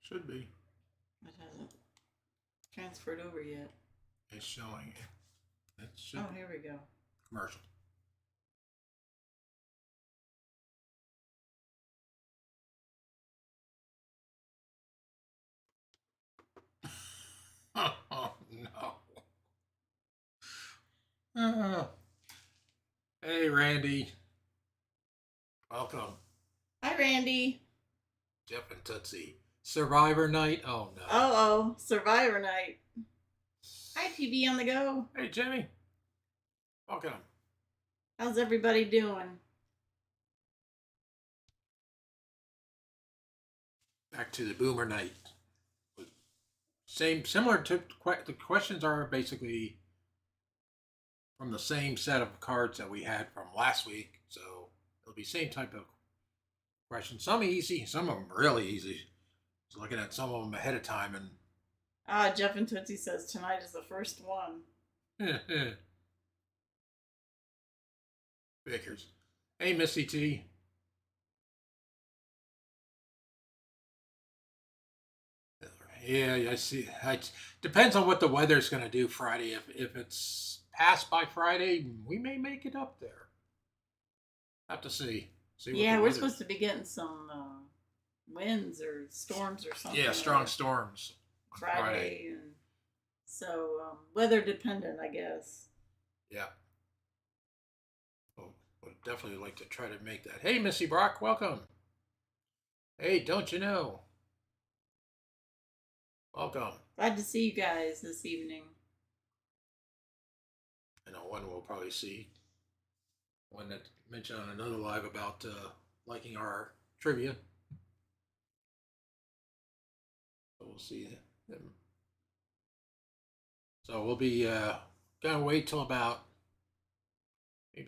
Should be. It hasn't transferred over yet. It's showing it. It should Oh, be. here we go. Commercial. Oh no. Hey Randy. Welcome. Hi, Randy. Jeff and Tootsie. Survivor night? Oh no. Oh, Survivor Night. Hi, TV on the go. Hey Jimmy. Welcome. How's everybody doing? Back to the boomer night. Similar to the questions are basically from the same set of cards that we had from last week, so it'll be same type of questions. Some easy, some of them really easy. Just looking at some of them ahead of time and Jeff and Tootsie says tonight is the first one. Vickers. Hey Missy T. Yeah, I see. Depends on what the weather's going to do Friday. If it's passed by Friday, we may make it up there. Have to see. See what Yeah, the we're weather- supposed to be getting some winds or storms or something. Yeah, strong storms on Friday. And so weather dependent, I guess. Yeah. Well, would definitely like to try to make that. Hey, Missy Brock, welcome. Hey, don't you know? Welcome. Glad to see you guys this evening. I know one we'll probably see. One that mentioned on another live about liking our trivia. So we'll see them. So we'll be gonna wait till maybe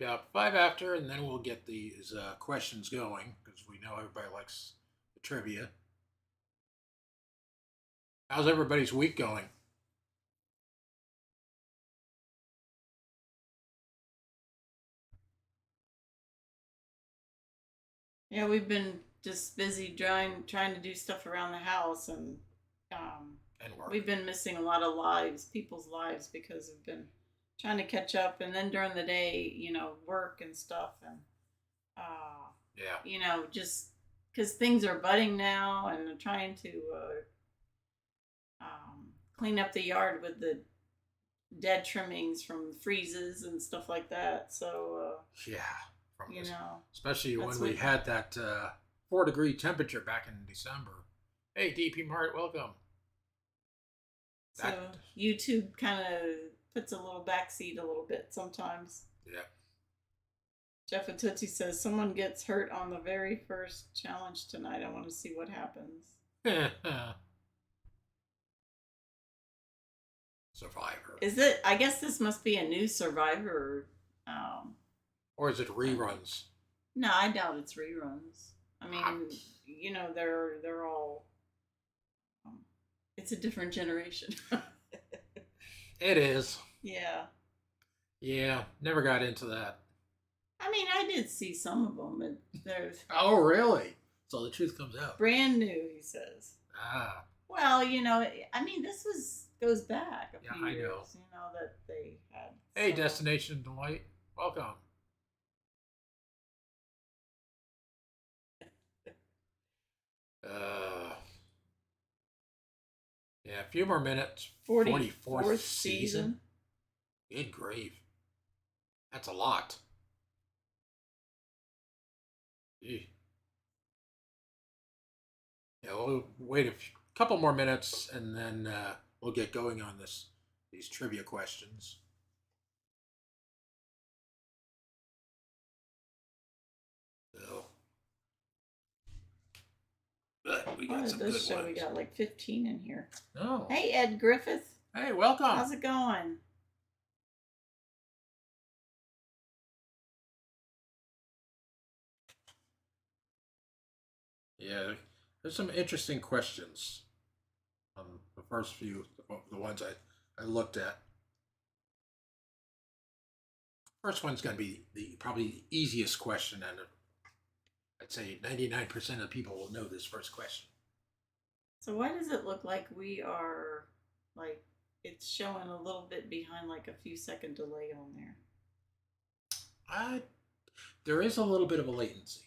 about 5 after, and then we'll get these questions going because we know everybody likes the trivia. How's everybody's week going? Yeah, we've been just busy trying to do stuff around the house, and And work. we've been missing a lot of people's lives, because we've been trying to catch up, and then during the day, work and stuff, and Yeah. just because things are budding now, and trying to clean up the yard with the dead trimmings from freezes and stuff like that. So Yeah. From you this, know, especially when that's we what- had that 4-degree temperature back in December. Hey, DP Mart, welcome. so That- YouTube kind of puts a little backseat a little bit sometimes. Yeah. Jeff and Tootsie says someone gets hurt on the very first challenge tonight. I want to see what happens. Survivor. Is it? I guess this must be a new Survivor. Or is it reruns? No, I doubt it's reruns. I mean, Ah. they're all. It's a different generation. It is. Yeah. Yeah, never got into that. I mean, I did see some of them, and they're Oh, really? So the truth comes out. brand new. He says. Ah, Well, I mean, this goes back a Yeah, few I know. years. That they had. hey, some- Destination Delight, welcome. Yeah, a few more minutes. 44th season. Good grief. That's a lot. Gee. Yeah, we'll wait a couple more minutes and then we'll get going on these trivia questions. So, but we got What some does good this show? ones. We got like 15 in here. Oh. Hey, Ed Griffith. Hey, welcome. How's it going? Yeah, there's some interesting questions on the first few, the ones I looked at. First one's going to be probably the easiest question, and I'd say 99% of people will know this first question. So why does it look like we are like it's showing a little bit behind, like a few second delay on there? I There is a little bit of a latency.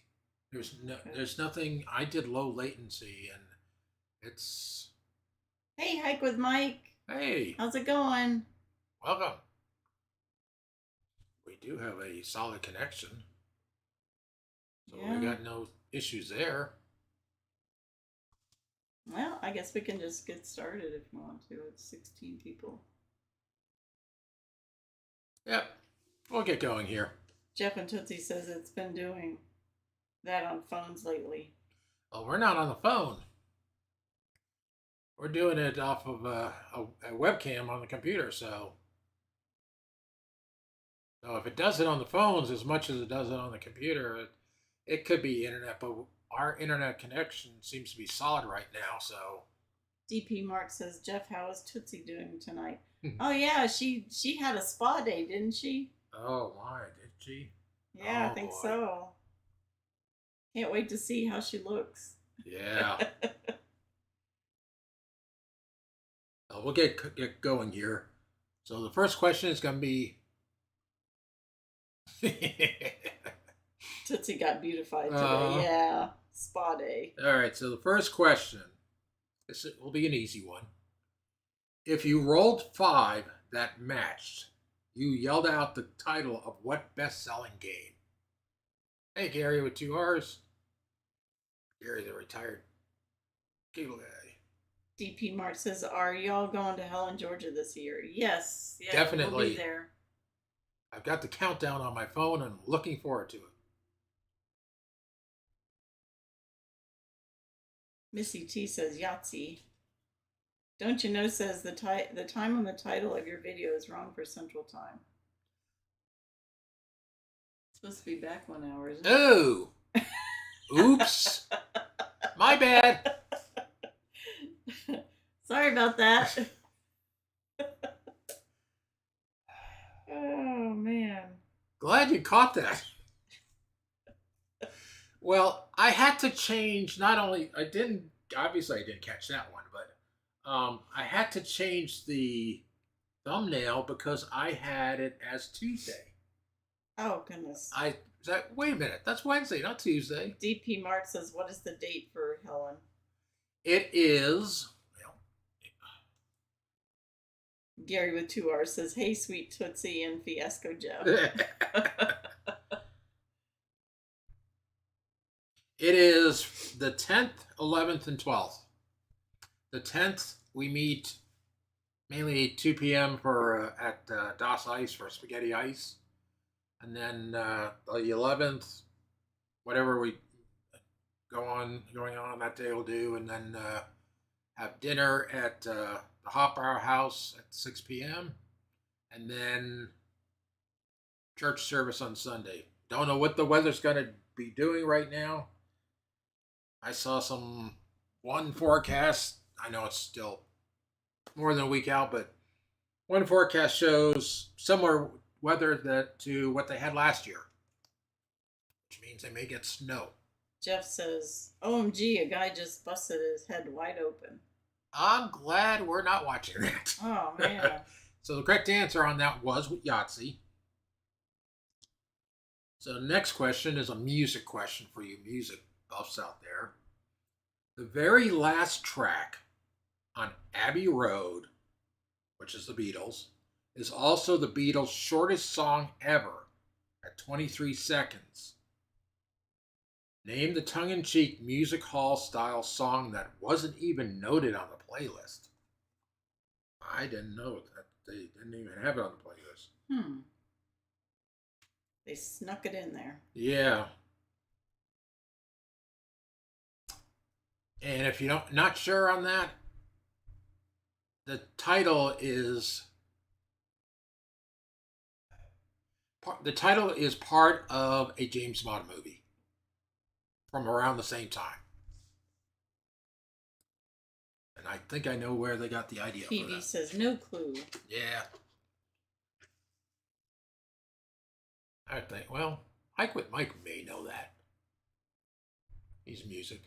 Okay. There's nothing. I did low latency, and it's Hey, Hike with Mike. hey, How's it going? welcome. We do have a solid connection, so we Yeah. got no issues there. Well, I guess we can just get started if we want to. It's 16 people. Yep, we'll get going here. Jeff and Tootsie says it's been doing that on phones lately. Well, we're not on the phone. We're doing it off of a webcam on the computer. So if it does it on the phones as much as it does it on the computer, it could be internet. But our internet connection seems to be solid right now. So DP Mark says, Jeff, how is Tootsie doing tonight? Oh yeah, she had a spa day, didn't she? oh my, did she? Yeah, Oh I think boy. so. Can't wait to see how she looks. Yeah. We'll get going here. So the first question is going to be. Tootsie got beautified today. Uh, Yeah, spa day. All right. So the first question, this will be an easy one. If you rolled 5 that matched, you yelled out the title of what best-selling game? Hey, Gary with 2 R's. Gary, the retired cable guy. DP Mark says, "Are y'all going to Helen, Georgia this year?" Yes, yeah, Definitely. we'll be there. I've got the countdown on my phone and I'm looking forward to it. Missy T says, "Yahtzee." Don't you know? Says the time on the title of your video is wrong for Central Time. It's supposed to be back 1 hour, isn't it? Oh, oops, my bad. Sorry about that. Oh man. Glad you caught that. Well, I had to change. Not only I didn't obviously I didn't catch that one, but I had to change the thumbnail because I had it as Tuesday. Oh goodness. Wait a minute, that's Wednesday, not Tuesday. DP Mark says, "What is the date for Helen?" It is. Gary with 2 R's says, "Hey, sweet Tootsie and Fiasco Jeff." It is the 10th, 11th, and 12th. The 10th, we meet mainly 2 p.m. for at Das Ice for spaghetti ice, and then the 11th, whatever we going on that day we'll do, and then have dinner at the Hopper House at 6 p.m. and then church service on Sunday. Don't know what the weather's going to be doing right now. I saw one forecast. I know it's still more than a week out, but one forecast shows similar weather to what they had last year, which means they may get snow. Jeff says, "OMG, a guy just busted his head wide open." I'm glad we're not watching that. Oh man. So the correct answer on that was Yahtzee. So the next question is a music question for you music buffs out there. The very last track on Abbey Road, which is the Beatles, is also the Beatles' shortest song ever at 23 seconds. Name the tongue-in-cheek music hall style song that wasn't even noted on the playlist. I didn't know that they didn't even have it on the playlist. They snuck it in there. Yeah. And if you're not sure on that, the title is part of a James Bond movie from around the same time. And I think I know where they got the idea for PB that. says, "No clue." Yeah. I think, well, Hike with Mike may know that. He's music.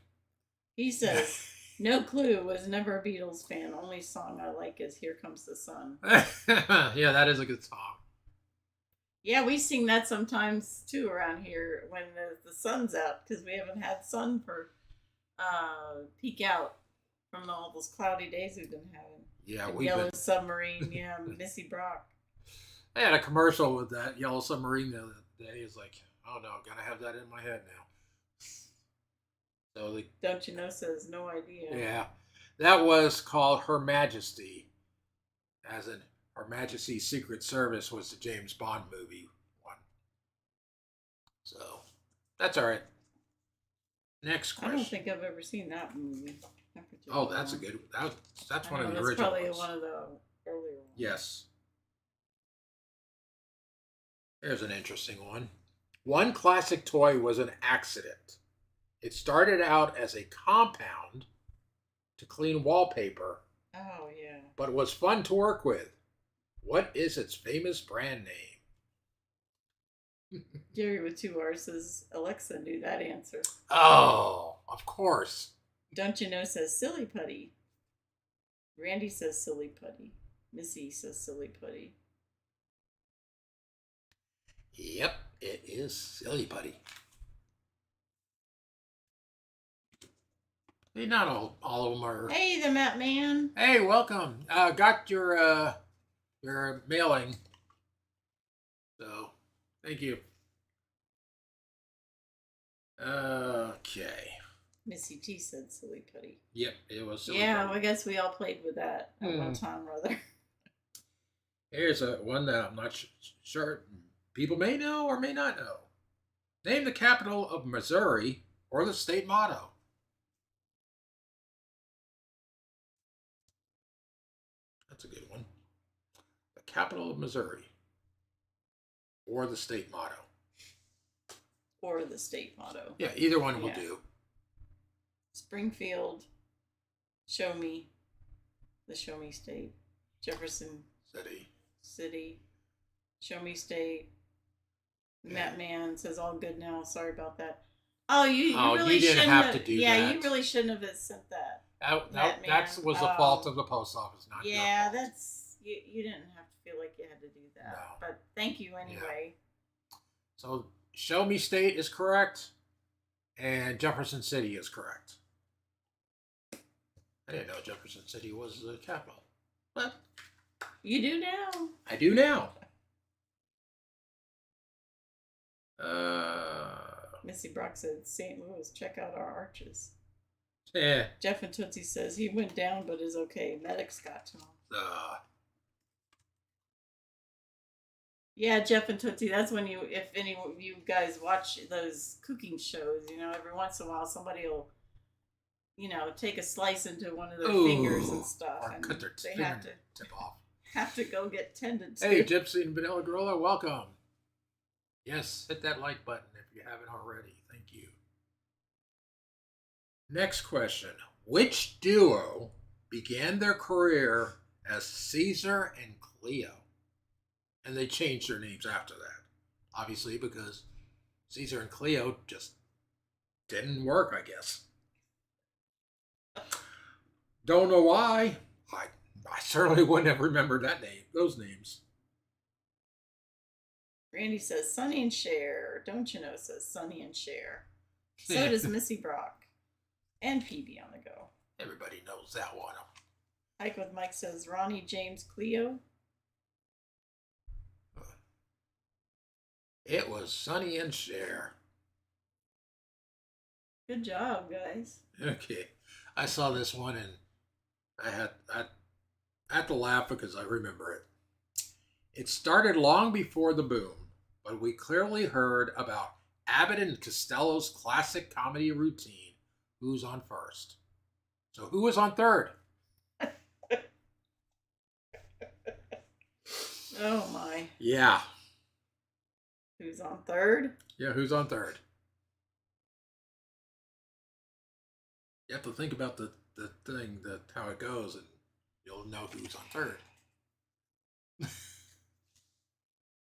He says, No clue. Was never a Beatles fan. Only song I like is "Here Comes the Sun." Yeah, that is a good song. Yeah, we sing that sometimes too around here when the sun's out because we haven't had sun for peak out from all those cloudy days we've been having. Yeah, And we've Yellow been. Submarine, yeah, Missy Brock. I had a commercial with that Yellow Submarine the other day. It's like, oh no, gotta have that in my head now. So Don't you know says no idea. yeah, that was called Her Majesty, as in Her Majesty's Secret Service was the James Bond movie one. So that's all right. Next I don't question. think I've ever seen that movie. Oh, that's a good. That's I one know, of the that's original probably ones. one of the earlier ones. Yes. Here's an interesting one. One classic toy was an accident. It started out as a compound to clean wallpaper, Oh yeah. but was fun to work with. What is its famous brand name? Jerry with two R's says Alexa knew that answer. Oh, of course. Don't you know says silly putty. Randy says silly putty. Missy says silly putty. Yep, it is Silly Putty. Hey, not all of them are. Hey, the Map Man. Hey, welcome. Got your mailing. So, thank you. Okay. Missy T said silly putty. Yep, it was Silly Yeah, Putty. I guess we all played with that at one time or other. Here's one that I'm not sure people may know or may not know. Name the capital of Missouri or the state motto. That's a good one. The capital of Missouri or the state motto. Or the state motto. Yeah, either one will Yeah. do. Springfield, Show Me, the Show Me State. Jefferson City, Show Me State. Yeah. Matt Man says all good now. Sorry about that. Oh, you Oh, really you didn't shouldn't have to do yeah, that. you really shouldn't have sent that. That Man, was the fault of the post office, not your Yeah, fault. that's you didn't have to feel like you had to do that. No. But thank you anyway. So Show Me State is correct, and Jefferson City is correct. I didn't know Jefferson City was the capital, but You do now. I do now. Missy Brock said St. Louis, check out our arches. Yeah. Jeff and Tootsie says he went down but is okay. Medics got to him. Yeah, Jeff and Tootsie, that's when if any of you guys watch those cooking shows, every once in a while somebody will, take a slice into one of their fingers and stuff. Or And cut their they have tip off. to go get tended to. Hey, Gypsy and Vanilla Gorilla, welcome. Yes, hit that like button if you haven't already. Thank you. Next question. Which duo began their career as Caesar and Cleo? And they changed their names after that. Obviously, because Caesar and Cleo just didn't work, I guess. Don't know why. I certainly wouldn't have remembered those names. Randy says Sonny and Cher. Don't you know says Sonny and Cher. So does Missy Brock. And PB on the go. Everybody knows that one. Hike with Mike says Ronnie James Cleo. It was Sonny and Cher. Good job, guys. Okay. I saw this one and I had to laugh because I remember it. It started long before the boom, but we clearly heard about Abbott and Costello's classic comedy routine, Who's on First? So who was on third? Oh my. Yeah. Who's on third? Yeah, who's on third? You have to think about the thing, how it goes, and you'll know who's on third.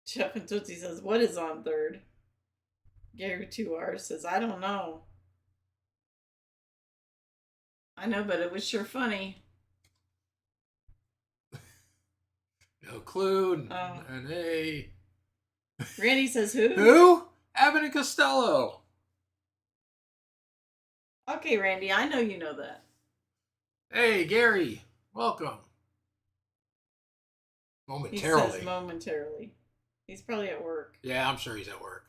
Jeff and Tootsie says, what is on third? Gary 2R says, I don't know. I know, but it was sure funny. No clue. Oh. And a Randy says who? who? Abbott and Costello. Okay, Randy, I know you know that. Hey, Gary. Welcome. He Momentarily. says momentarily. He's probably at work. Yeah, I'm sure he's at work.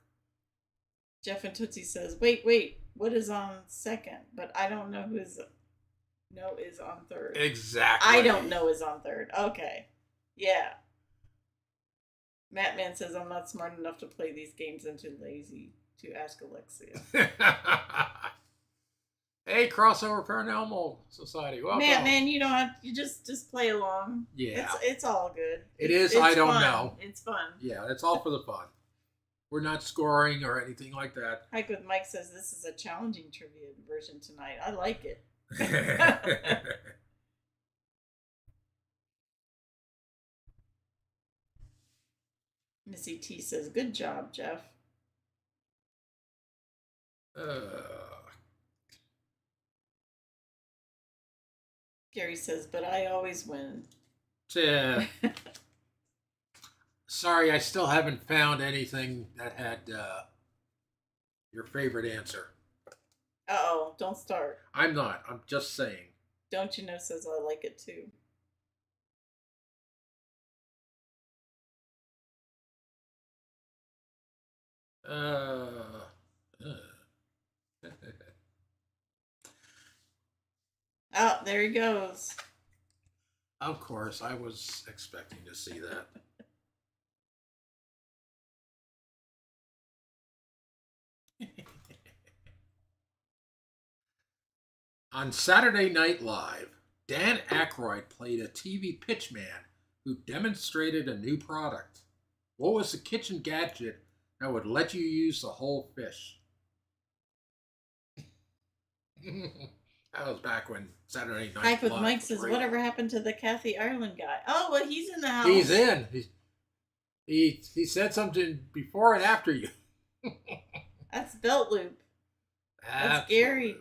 Jeff and Tootsie says, wait, what is on second? But I don't know who is on third. Exactly. I don't know is on third. Okay. Yeah. Mattman says, I'm not smart enough to play these games and too lazy to ask Alexia. Hey, Crossover Paranormal Society. Welcome. Mattman, you don't have, you just play along. Yeah. It's all good. It is, It's I don't fun. know. It's fun. Yeah, it's all for the fun. We're not scoring or anything like that. Hike with Mike says this is a challenging trivia version tonight. I like it. Missy T says, good job, Jeff. Gary says, but I always win. Sorry, I still haven't found anything that had your favorite answer. Uh-oh, don't start. I'm not. I'm just saying. Don't you know says I like it too. Oh, there he goes. Of course, I was expecting to see that. On Saturday Night Live, Dan Aykroyd played a TV pitchman who demonstrated a new product. What was the kitchen gadget that would let you use the whole fish? That was back when Saturday Night Hike with Live Mike was says, real. whatever happened to the Kathy Ireland guy? Oh, well, he's in the house. He's in. He said something before and after you. That's Belt Loop. That's Gary.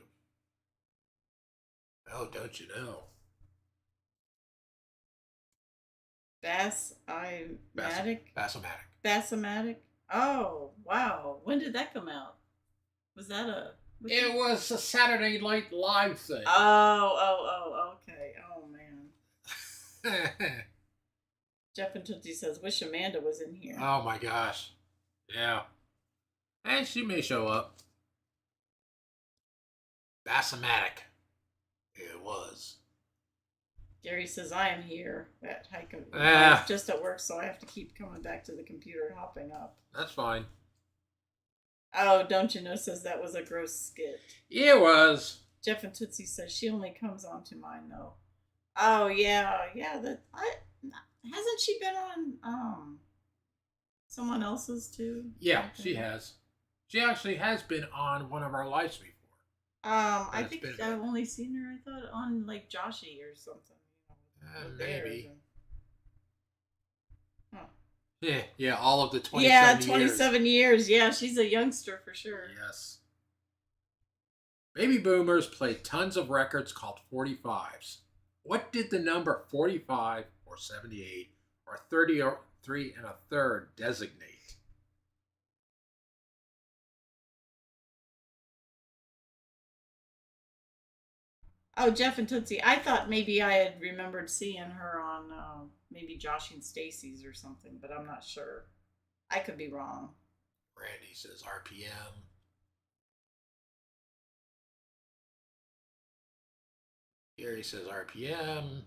Oh, don't you know? Bassomatic? Bassomatic. Oh, wow. When did that come out? Was that a... It was a Saturday Night Live thing. Oh, okay. Oh, man. Jeff and Tootsie says, wish Amanda was in here. Oh, my gosh. Yeah. And she may show up. Bassomatic. It was. Gary says, I am here at Hike. Just at work, so I have to keep coming back to the computer and hopping up. That's fine. Oh, don't you know, says that was a gross skit. It was. Jeff and Tootsie says she only comes on to mine, though. Oh, yeah. Hasn't she been on someone else's, too? Yeah, she has. She actually has been on one of our lives before. I think I've only seen her, I thought, on, like, Joshy or something. Maybe. Huh. Yeah, all of the 27 years. 27 years. Yeah, she's a youngster for sure. Yes. Baby boomers played tons of records called 45s. What did the number 45 or 78 or 33 and a third designate? Oh, Jeff and Tootsie. I thought maybe I had remembered seeing her on maybe Josh and Stacy's or something, but I'm not sure. I could be wrong. Randy says RPM. Gary says RPM.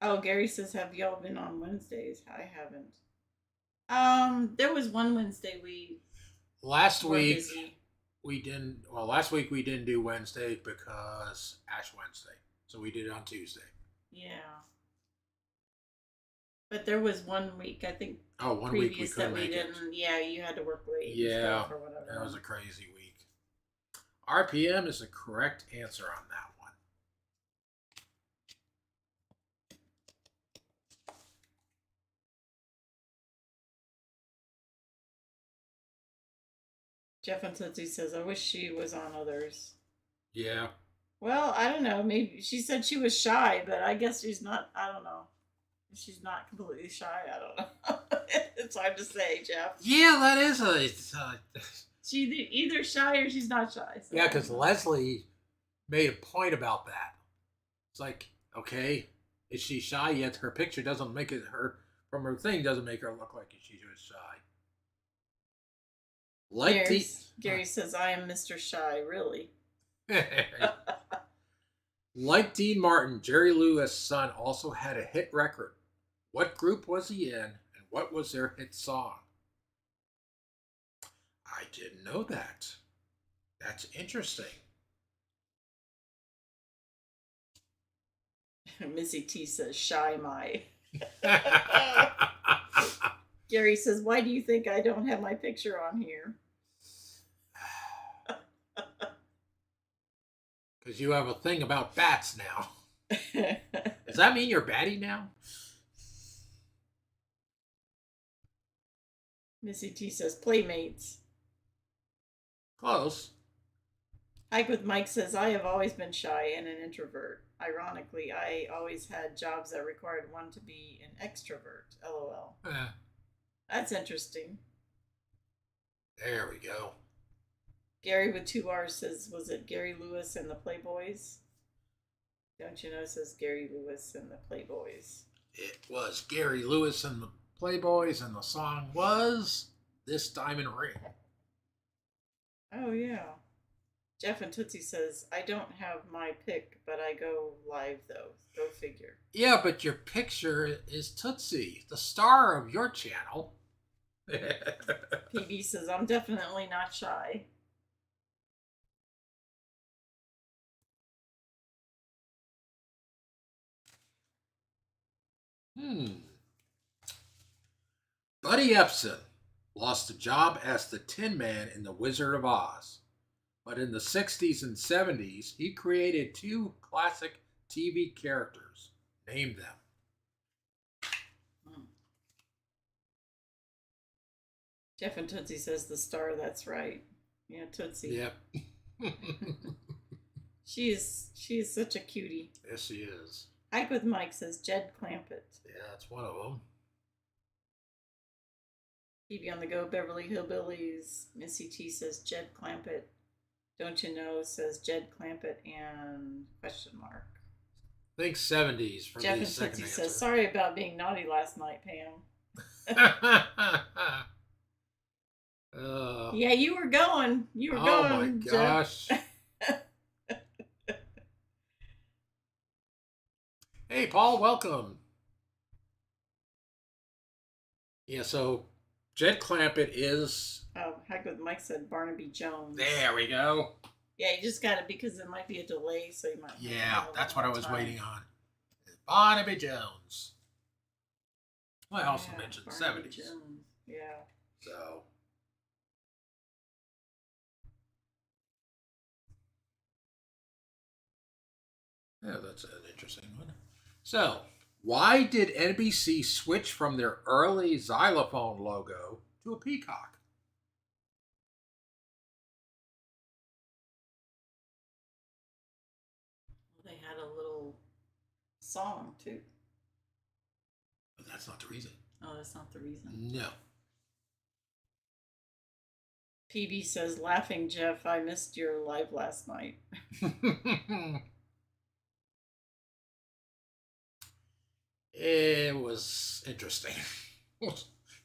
Oh, Gary says, have y'all been on Wednesdays? I haven't. There was one Wednesday Last were week busy. we didn't. Well, last week we didn't do Wednesday because Ash Wednesday, so we did it on Tuesday. Yeah. But there was 1 week, I think. Oh, 1 week we previous couldn't that we make it. didn't. Yeah, you had to work late. Yeah, or whatever. that was a crazy week. RPM is the correct answer on that one. Jeff and Tootsie says, I wish she was on others. Yeah. Well, I don't know. Maybe she said she was shy, but I guess she's not. I don't know. She's not completely shy. I don't know. It's hard to say, Jeff. Yeah, that is She's either shy or she's not shy. So yeah, because Leslie made a point about that. It's like, okay, is she shy? Yet her picture doesn't make it her from her thing doesn't make her look like she's just shy. Like Gary says, "I am Mr. Shy." Really? Like Dean Martin, Jerry Lewis' son also had a hit record. What group was he in, and what was their hit song? I didn't know that. That's interesting. Missy T says, "Shy my." Gary says, "Why do you think I don't have my picture on here?" Because you have a thing about bats now. Does that mean you're batty now? Missy T says, "Playmates." Close. Hike with Mike says, "I have always been shy and an introvert. Ironically, I always had jobs that required one to be an extrovert. LOL." That's interesting. There we go. Gary with 2 R's says, "Was it Gary Lewis and the Playboys?" Don't you know, says Gary Lewis and the Playboys. It was Gary Lewis and the Playboys, and the song was This Diamond Ring. Oh, yeah. Jeff and Tootsie says, "I don't have my pick, but I go live, though. Go figure." Yeah, but your picture is Tootsie, the star of your channel. PB says, "I'm definitely not shy." Buddy Epson lost a job as the Tin Man in The Wizard of Oz. But in the 60s and 70s, he created 2 classic TV characters. Name them. Jeff and Tootsie says, "The star, that's right." Yeah, Tootsie. Yep. She is such a cutie. Yes, she is. Hike with Mike says, "Jed Clampett." Yeah, that's one of them. PB on the go, Beverly Hillbillies. Missy T says, "Jed Clampett." Don't you know, says Jed Clampett and question mark. I think 70s for Jeff the and second Tootsie answer. says, "Sorry about being naughty last night, Pam." Yeah, you were going. You were going. Oh my gosh. Hey, Paul, welcome. Yeah, so Jed Clampett is. Oh, Hike with Mike said Barnaby Jones. There we go. Yeah, you just got it because there might be a delay, so you might. Yeah, that's what I was waiting on. Barnaby Jones. Well, I also mentioned Barnaby 70s. Jones. Yeah. So. Yeah, that's an interesting one. So, why did NBC switch from their early xylophone logo to a peacock? They had a little song too. But that's not the reason. Oh, that's not the reason. No. PB says, "Laughing Jeff, I missed your live last night." It was interesting. You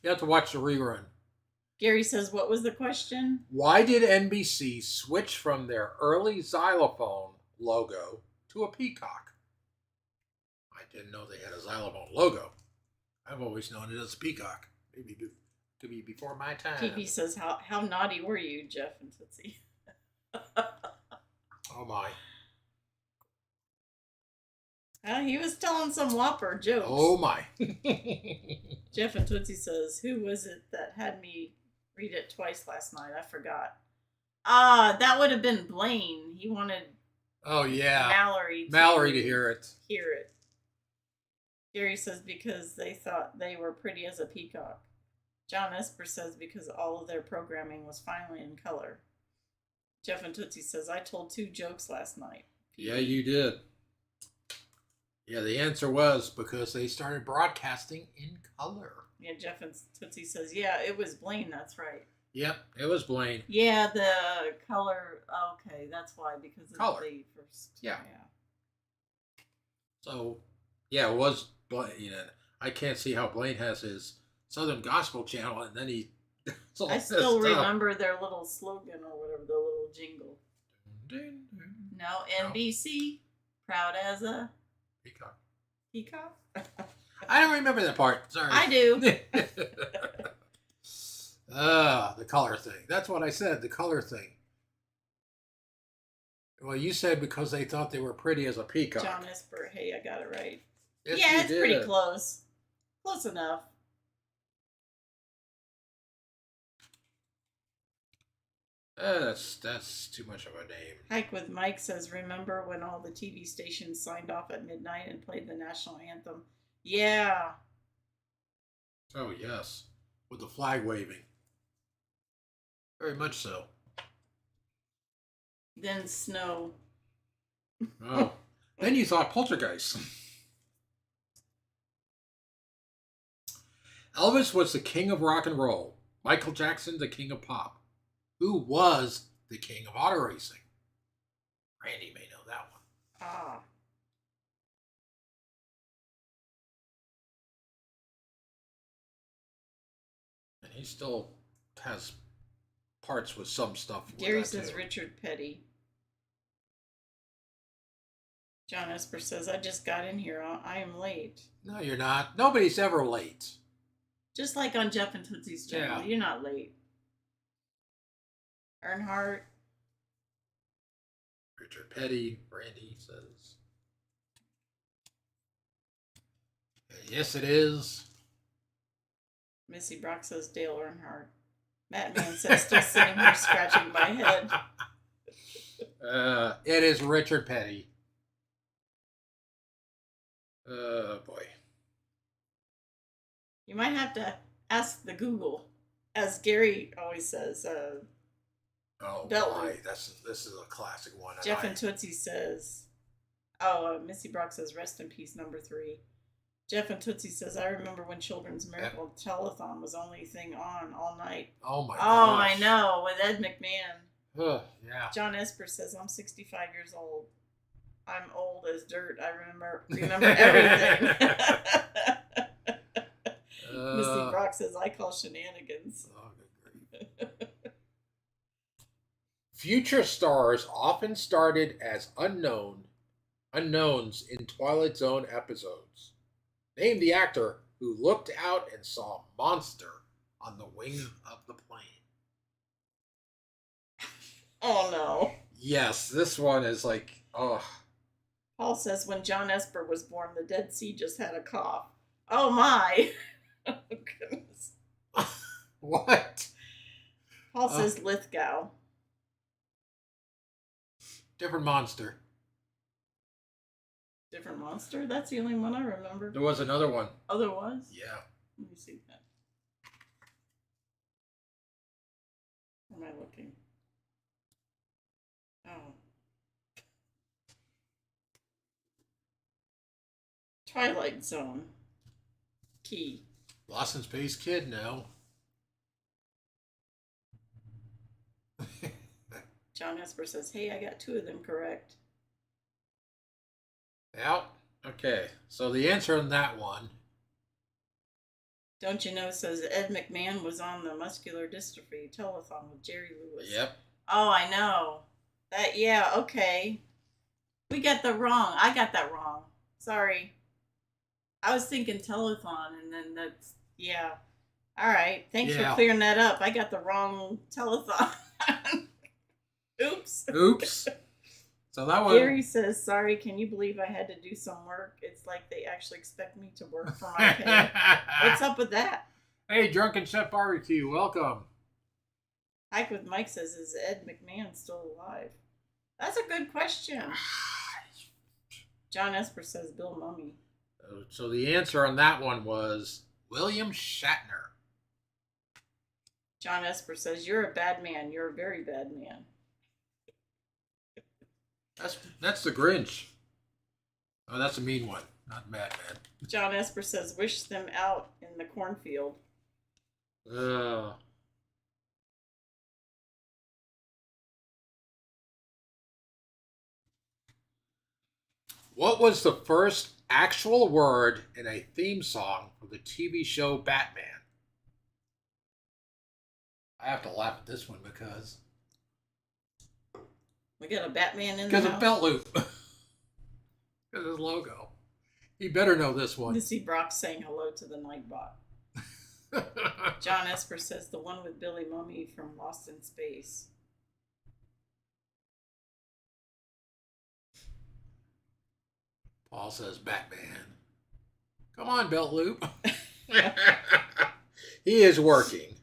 have to watch the rerun. Gary says, "What was the question?" Why did NBC switch from their early xylophone logo to a peacock? I didn't know they had a xylophone logo. I've always known it as a peacock. Maybe to be before my time. PB says, how naughty were you, Jeff and Tootsie?" Oh my. He was telling some whopper jokes. Oh my. Jeff and Tootsie says, "Who was it that had me read it twice last night? I forgot." That would have been Blaine. He wanted Oh yeah. Mallory to hear it. Hear it. Gary says because they thought they were pretty as a peacock. John Esper says because all of their programming was finally in color. Jeff and Tootsie says, "I told 2 jokes last night." Yeah, you did. Yeah, the answer was because they started broadcasting in color. Yeah, Jeff and Tootsie says, yeah, it was Blaine. That's right. Yep, it was Blaine. Yeah, the color. Okay, that's why, because of Color. the first. Yeah. So, yeah, it was Blaine. You know, I can't see how Blaine has his Southern Gospel channel and then he. I still remember their little slogan or whatever, the little jingle. Now NBC, proud as a Peacock. peacock. I don't remember that part. Sorry. I do. The color thing. That's what I said. The color thing. Well, you said because they thought they were pretty as a peacock. John Esper. Hey, I got it right. Yes, yeah, you it's did. pretty close. Close enough. That's too much of a name. Hike with Mike says, remember when all the TV stations signed off at midnight and played the national anthem? Yeah. Oh, yes. With the flag waving. Very much so. Then snow. Oh. Then you thought Poltergeist. Elvis was the king of rock and roll. Michael Jackson, the king of pop. Who was the king of auto racing? Randy may know that one. Ah. And he still has parts with some stuff. With Gary that says too. Richard Petty. John Esper says, I just got in here. I am late. No, you're not. Nobody's ever late. Just like on Jeff and Tootsie's channel. Yeah. You're not late. Earnhardt. Richard Petty, Randy says. Yes, it is. Missy Brock says Dale Earnhardt. Matt Man says, still sitting here scratching my head. It is Richard Petty. Boy. You might have to ask the Google, as Gary always says. Oh, Beltway. boy. This is a classic one. Jeff and Tootsie says, Missy Brock says, rest in peace, number 3. Jeff and Tootsie says, I remember when Children's Miracle Telethon was the only thing on all night. Oh, my Oh, gosh. I know, with Ed McMahon. Yeah. John Esper says, I'm 65 years old. I'm old as dirt. I remember everything. Missy Brock says, I call shenanigans. Oh, good grief. Future stars often started as unknowns in Twilight Zone episodes. Name the actor who looked out and saw a monster on the wing of the plane. Oh, no. Yes, this one is like, oh. Paul says, when John Esper was born, the Dead Sea just had a cough. Oh, my. Oh, goodness. What? Paul says Lithgow. Different monster. Different monster? That's the only one I remember. There was another one. Oh, there was? Yeah. Let me see that. Where am I looking? Oh. Twilight Zone. Key. Lost in Space Kid, no. John Esper says, hey, I got 2 of them correct. Yeah. Okay. So the answer on that one. Don't you know, says Ed McMahon was on the Muscular Dystrophy Telethon with Jerry Lewis. Yep. Oh, I know. That, yeah, okay. I got that wrong. Sorry. I was thinking telethon, and then that's, yeah. All right. Thanks for clearing that up. I got the wrong telethon. Oops. Oops. So that one. Gary says, sorry, can you believe I had to do some work? It's like they actually expect me to work for my pay. What's up with that? Hey, Drunken Chef Barbecue, welcome. Hike with Mike says, is Ed McMahon still alive? That's a good question. John Esper says, Bill Mummy. So the answer on that one was William Shatner. John Esper says, you're a bad man. You're a very bad man. That's the Grinch. Oh, that's a mean one, not Batman. John Esper says, "Wish them out in the cornfield." Uh, what was the first actual word in a theme song for the TV show Batman? I have to laugh at this one because We got a Batman in the because of house. belt loop, because his logo. He better know this one. Missy Brock saying hello to the Nightbot. John Esper says the one with Billy Mummy from Lost in Space. Paul says Batman. Come on, belt loop. He is working.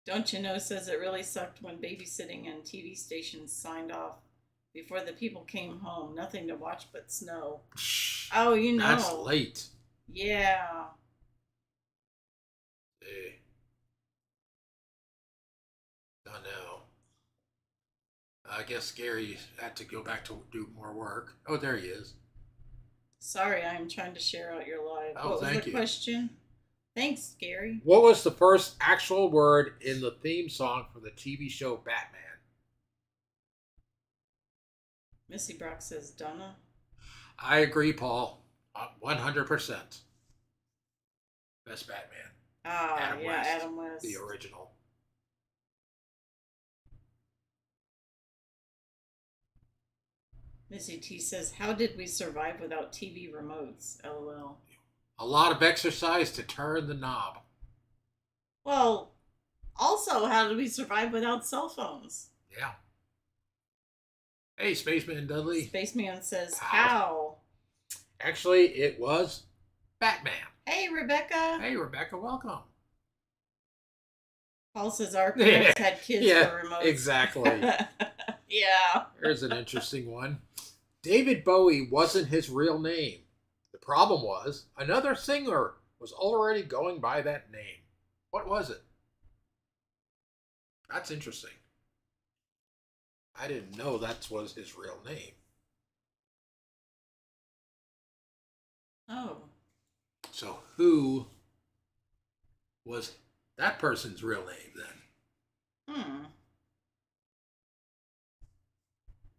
Don't You Know says it really sucked when babysitting and TV stations signed off before the people came home. Nothing to watch but snow. Oh, you know. That's late. Yeah. Hey. I know. I guess Gary had to go back to do more work. Oh, there he is. Sorry, I'm trying to share out your live. Oh, what was thank the you. question? Thanks, Gary. What was the first actual word in the theme song for the TV show Batman? Missy Brock says Donna. I agree, Paul. 100%. Best Batman. Ah, Adam yeah, West, Adam West. the original. Missy T says, "How did we survive without TV remotes?" LOL. A lot of exercise to turn the knob. Well, also, how did we survive without cell phones? Yeah. Hey, Spaceman Dudley. Spaceman says, How? "How?" Actually, it was Batman. Hey, Rebecca. Hey, Rebecca, welcome. Paul says our parents had kids Yeah, for remotes. exactly. Yeah. There's an interesting one. David Bowie wasn't his real name. The problem was another singer was already going by that name. What was it? That's interesting. I didn't know that was his real name. Oh. So who was that person's real name then?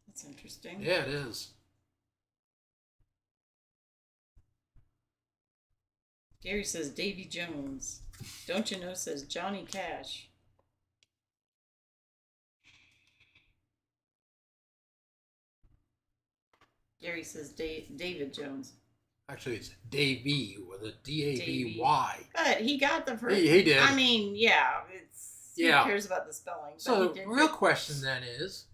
That's interesting. Yeah, it is. Gary says Davy Jones. Don't You Know says Johnny Cash. Gary says David Jones. Actually, it's Davy with a D-A-V-Y. But he got the first. He did. I mean, yeah. Who cares about the spelling? So but the real question then is,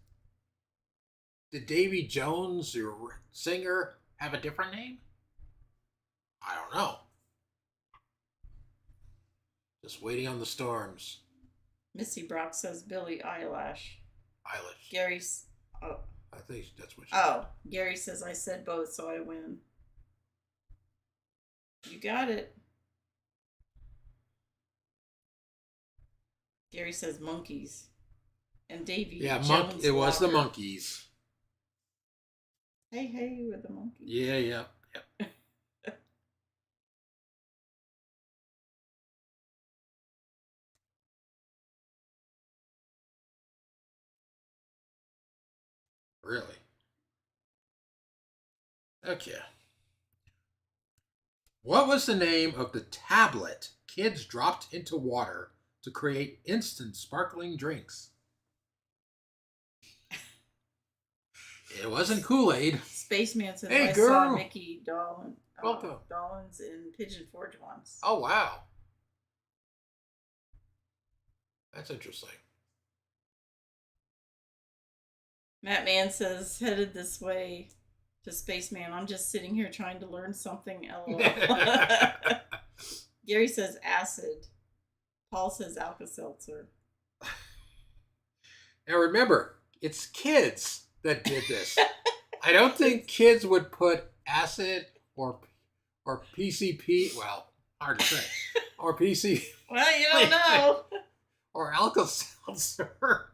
did Davy Jones, the singer, have a different name? I don't know. Just waiting on the storms. Missy Brock says Billie Eilish. Eilish. Gary's. Oh. I think that's what. Gary says I said both, so I win. You got it. Gary says monkeys. And Davy. Yeah, Jones it was the Walker. monkeys. Hey, with the monkeys. Yeah. Really? Okay. What was the name of the tablet kids dropped into water to create instant sparkling drinks? It wasn't Kool-Aid. Spaceman says Hey, I girl. saw Mickey Welcome. Dollins in Pigeon Forge once. Oh, wow. That's interesting. Matt Mann says headed this way to Spaceman. I'm just sitting here trying to learn something. LOL. Gary says acid. Paul says Alka-Seltzer. Now remember, it's kids that did this. I don't think kids would put acid or PCP. Well, hard to say. Or PC Well, you don't know. or Alka-Seltzer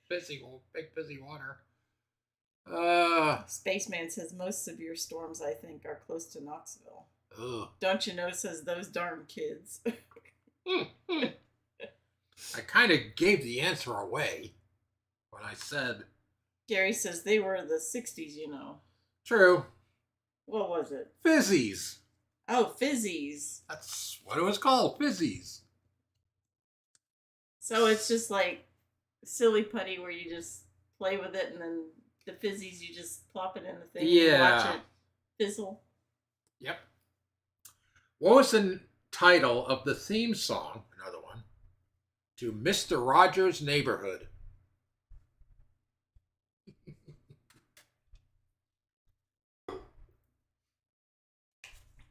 big busy water. Spaceman says most severe storms, I think, are close to Knoxville. Ugh. Don't you know, says those darn kids. I kind of gave the answer away when I said. Gary says they were the 60s, you know. True. What was it? Fizzies. Oh, fizzies. That's what it was called, fizzies. So it's just like silly putty where you just play with it and then the fizzies, you just plop it in the thing and watch it fizzle. Yep. What was the title of the theme song, another one, to Mr. Rogers' Neighborhood?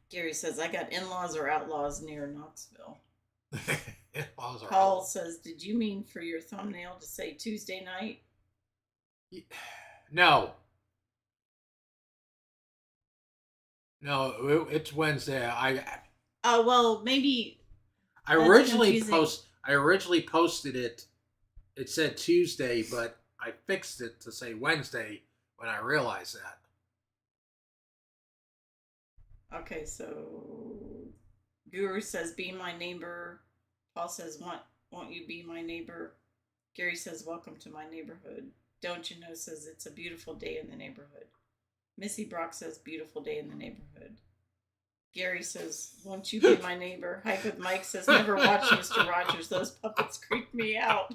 Gary says, I got in-laws or outlaws near Knoxville. In-laws are Paul outlaws. says, did you mean for your thumbnail to say Tuesday night? No. No, it's Wednesday. Well, maybe I that's originally confusing. posted it. It said Tuesday, but I fixed it to say Wednesday when I realized that. Okay, so Guru says, be my neighbor. Paul says, won't you be my neighbor? Gary says, welcome to my neighborhood. Don't you know says, it's a beautiful day in the neighborhood. Missy Brock says, beautiful day in the neighborhood. Gary says, won't you be my neighbor? Hike with Mike says, never watched Mr. Rogers. Those puppets creep me out.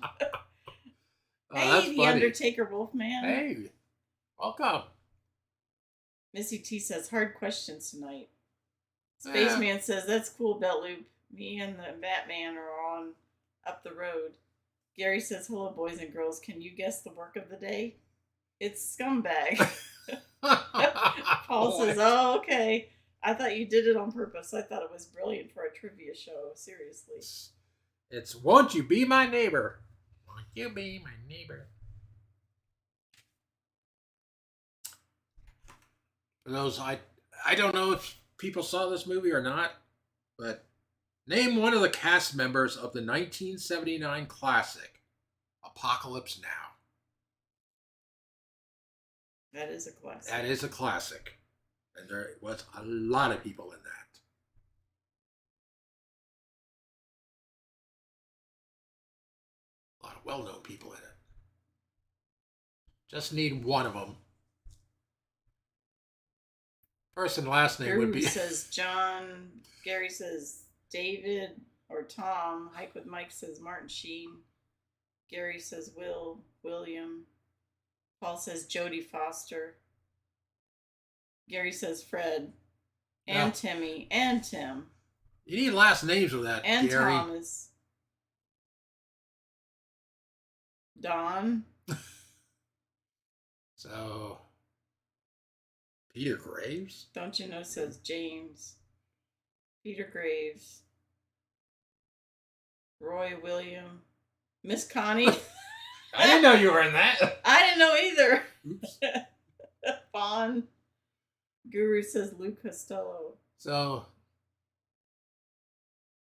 Hey, the Undertaker Wolfman. Hey, welcome. Missy T says, hard questions tonight. Spaceman says, that's cool, Belt Loop. Me and the Batman are on up the road. Gary says, hello, boys and girls. Can you guess the work of the day? It's Scumbag. Paul says, oh, okay. I thought you did it on purpose. I thought it was brilliant for a trivia show. Seriously. It's won't you be my neighbor? Won't you be my neighbor? For those, I don't know if people saw this movie or not, but name one of the cast members of the 1979 classic, Apocalypse Now. That is a classic. That is a classic. And there was a lot of people in that. A lot of well-known people in it. Just need one of them. First and last name would be. says John. Gary says David or Tom. Hike with Mike says Martin Sheen. Gary says William. Paul says Jodie Foster. Gary says Fred. And Timmy. And Tim. You need last names with that, and Gary. Thomas. Don. So, Peter Graves? Don't you know says James. Peter Graves. Roy William. Miss Connie. I didn't know you were in that. I didn't know either. Oops. Bond. Guru says Lou Costello. So,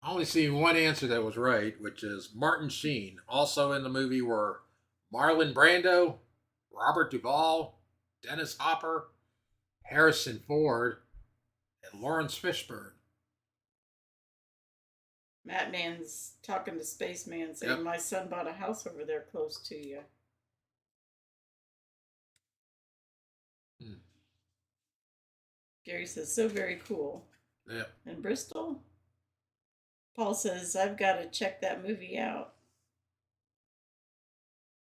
I only see one answer that was right, which is Martin Sheen. Also in the movie were Marlon Brando, Robert Duvall, Dennis Hopper, Harrison Ford, and Lawrence Fishburne. Matt Man's talking to Spaceman saying, my son bought a house over there close to you. Gary says, so very cool. Yep. And Bristol? Paul says, I've got to check that movie out.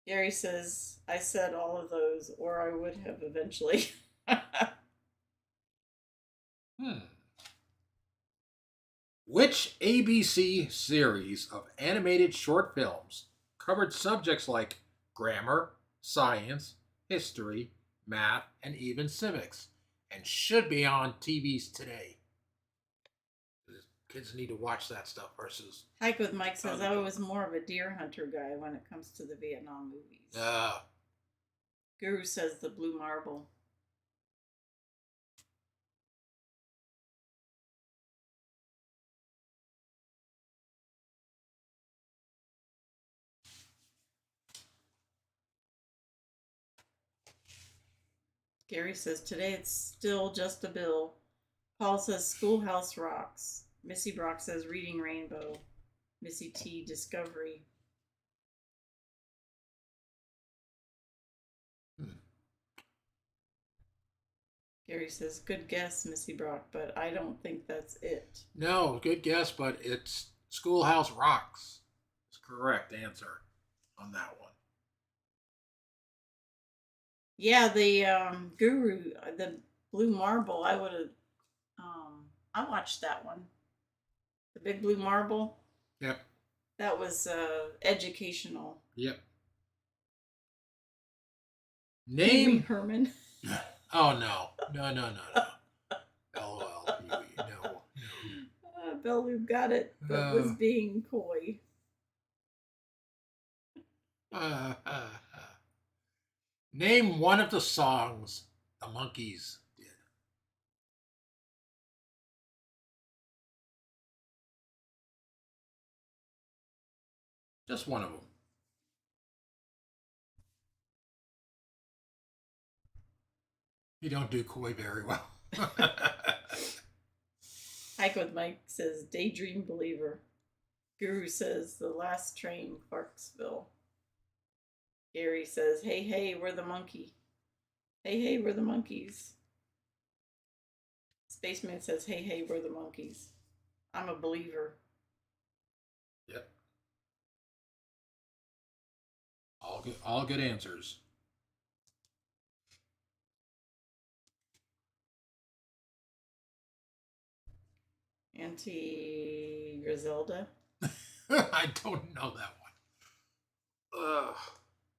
Gary says, I said all of those, or I would have eventually. Which ABC series of animated short films covered subjects like grammar, science, history, math, and even civics, and should be on TVs today? Kids need to watch that stuff versus. Hike with Mike says, I was more of a deer hunter guy when it comes to the Vietnam movies. Guru says the Blue Marble. Gary says today it's still just a bill. Paul says Schoolhouse rocks. Missy Brock says Reading Rainbow. Missy T Discovery. Gary says good guess, Missy Brock, but I don't think that's it. No, good guess, but it's Schoolhouse Rocks. It's correct answer on that one. Yeah, the Guru, the Blue Marble. I would have. I watched that one. The Big Blue Marble. Yep. That was educational. Yep. Pee Wee Name. Herman. Oh no. No. LOL. No. Belu got it, but was being coy. Name one of the songs the Monkees did. Just one of them. You don't do coy very well. Hike with Mike says Daydream Believer. Guru says The Last Train, Clarksville. Gary says, hey, we're the monkey. Hey, we're the monkeys. Spaceman says, hey, we're the monkeys. I'm a believer. Yep. All good answers. Auntie Griselda. I don't know that one. Ugh.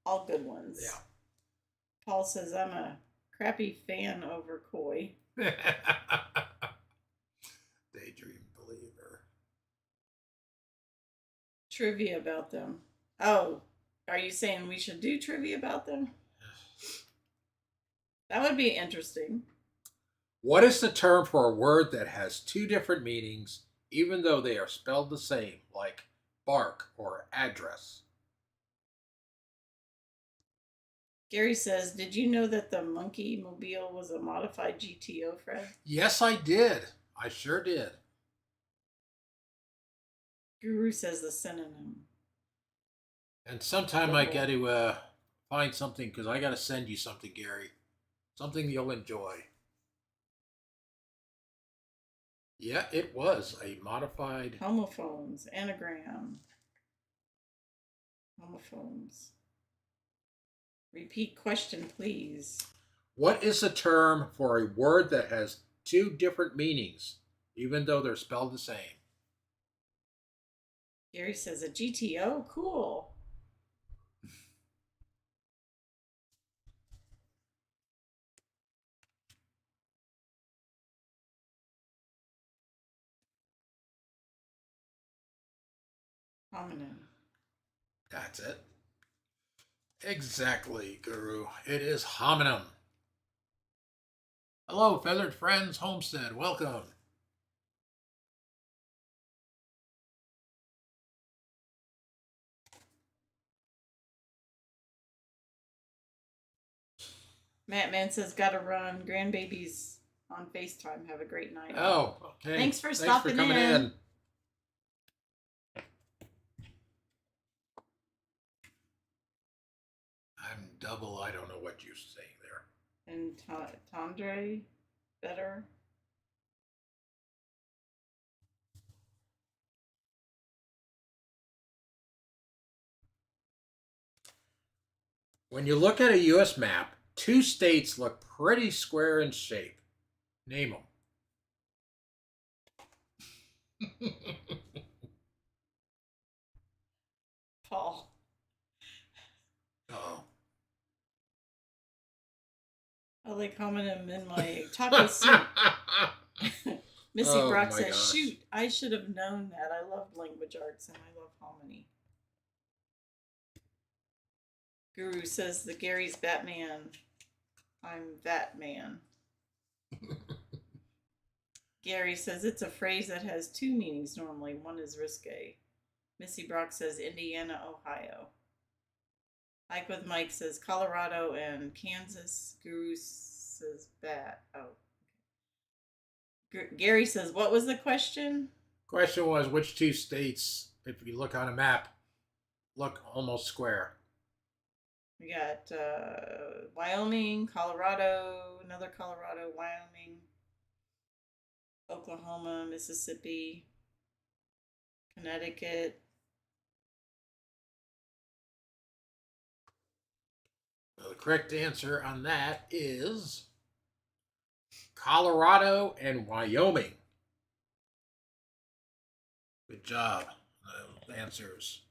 All good ones. Yeah. Paul says, I'm a crappy fan over coy. Daydream Believer. Trivia about them. Oh, are you saying we should do trivia about them? That would be interesting. What is the term for a word that has two different meanings, even though they are spelled the same, like bark or address? Gary says, did you know that the Monkey Mobile was a modified GTO, Fred? Yes, I did. I sure did. Guru says the synonym. And sometime I got to find something, because I got to send you something, Gary. Something you'll enjoy. Yeah, it was a modified. Homophones, anagram. Homophones. Repeat question, please. What is the term for a word that has two different meanings, even though they're spelled the same? Gary says a GTO? Cool. Homonym. That's it. Exactly, Guru. It is homonym. Hello, Feathered Friends Homestead. Welcome. Matt Man says, gotta run. Grandbabies on FaceTime. Have a great night. Oh, okay. Thanks for stopping coming in. I'm double. I don't know what you're saying there. And Tandre, better. When you look at a U.S. map, two states look pretty square in shape. Name them. Paul. Oh. I like homonym in my taco soup. Missy Oh Brock my says, gosh. shoot, I should have known that. I love language arts and I love hominy. Guru says the Gary's Batman. I'm Batman. Gary says it's a phrase that has two meanings normally. One is risque. Missy Brock says Indiana, Ohio. Hike with Mike says Colorado and Kansas. Guru says bat. Oh. Gary says, what was the question? Question was, which two states, if you look on a map, look almost square? We got Wyoming, Colorado, another Colorado, Wyoming, Oklahoma, Mississippi, Connecticut. Well, the correct answer on that is Colorado and Wyoming. Good job. Those answers.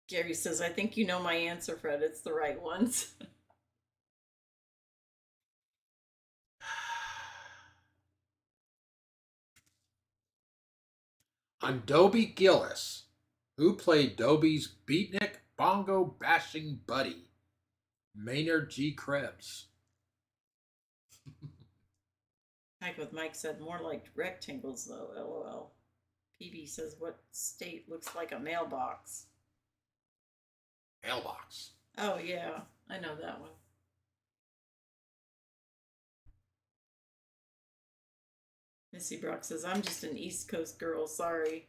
Gary says, I think you know my answer, Fred. It's the right ones. On Dobie Gillis, who played Dobie's beatnik bongo bashing buddy, Maynard G. Krebs. Mike with Mike said, more like rectangles, though, lol. PB says, what state looks like a mailbox? Mailbox. Oh, yeah. I know that one. Missy Brock says, I'm just an East Coast girl. Sorry.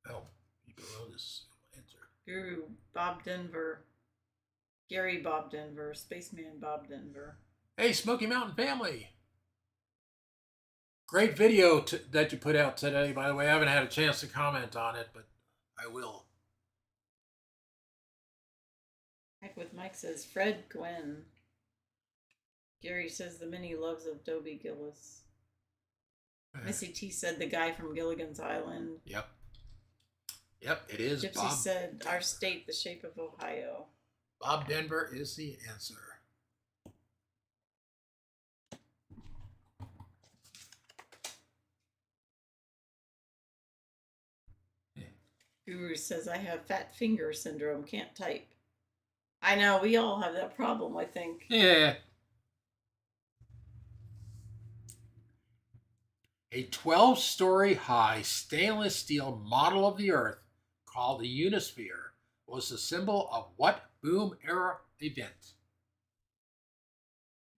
Oh, people know this answer. Guru Bob Denver. Gary Bob Denver. Spaceman Bob Denver. Hey, Smoky Mountain family. Great video that you put out today, by the way. I haven't had a chance to comment on it, but I will. Heck with Mike says, Fred Gwen. Gary says, the many loves of Dobie Gillis. Missy T said, the guy from Gilligan's Island. Yep. Yep, it is. Gypsy Bob said, Denver. our state, the shape of Ohio. Bob Denver is the answer. Guru says, I have fat finger syndrome, can't type. I know, we all have that problem, I think. Yeah. A 12-story high stainless steel model of the Earth called the Unisphere was the symbol of what boom era event?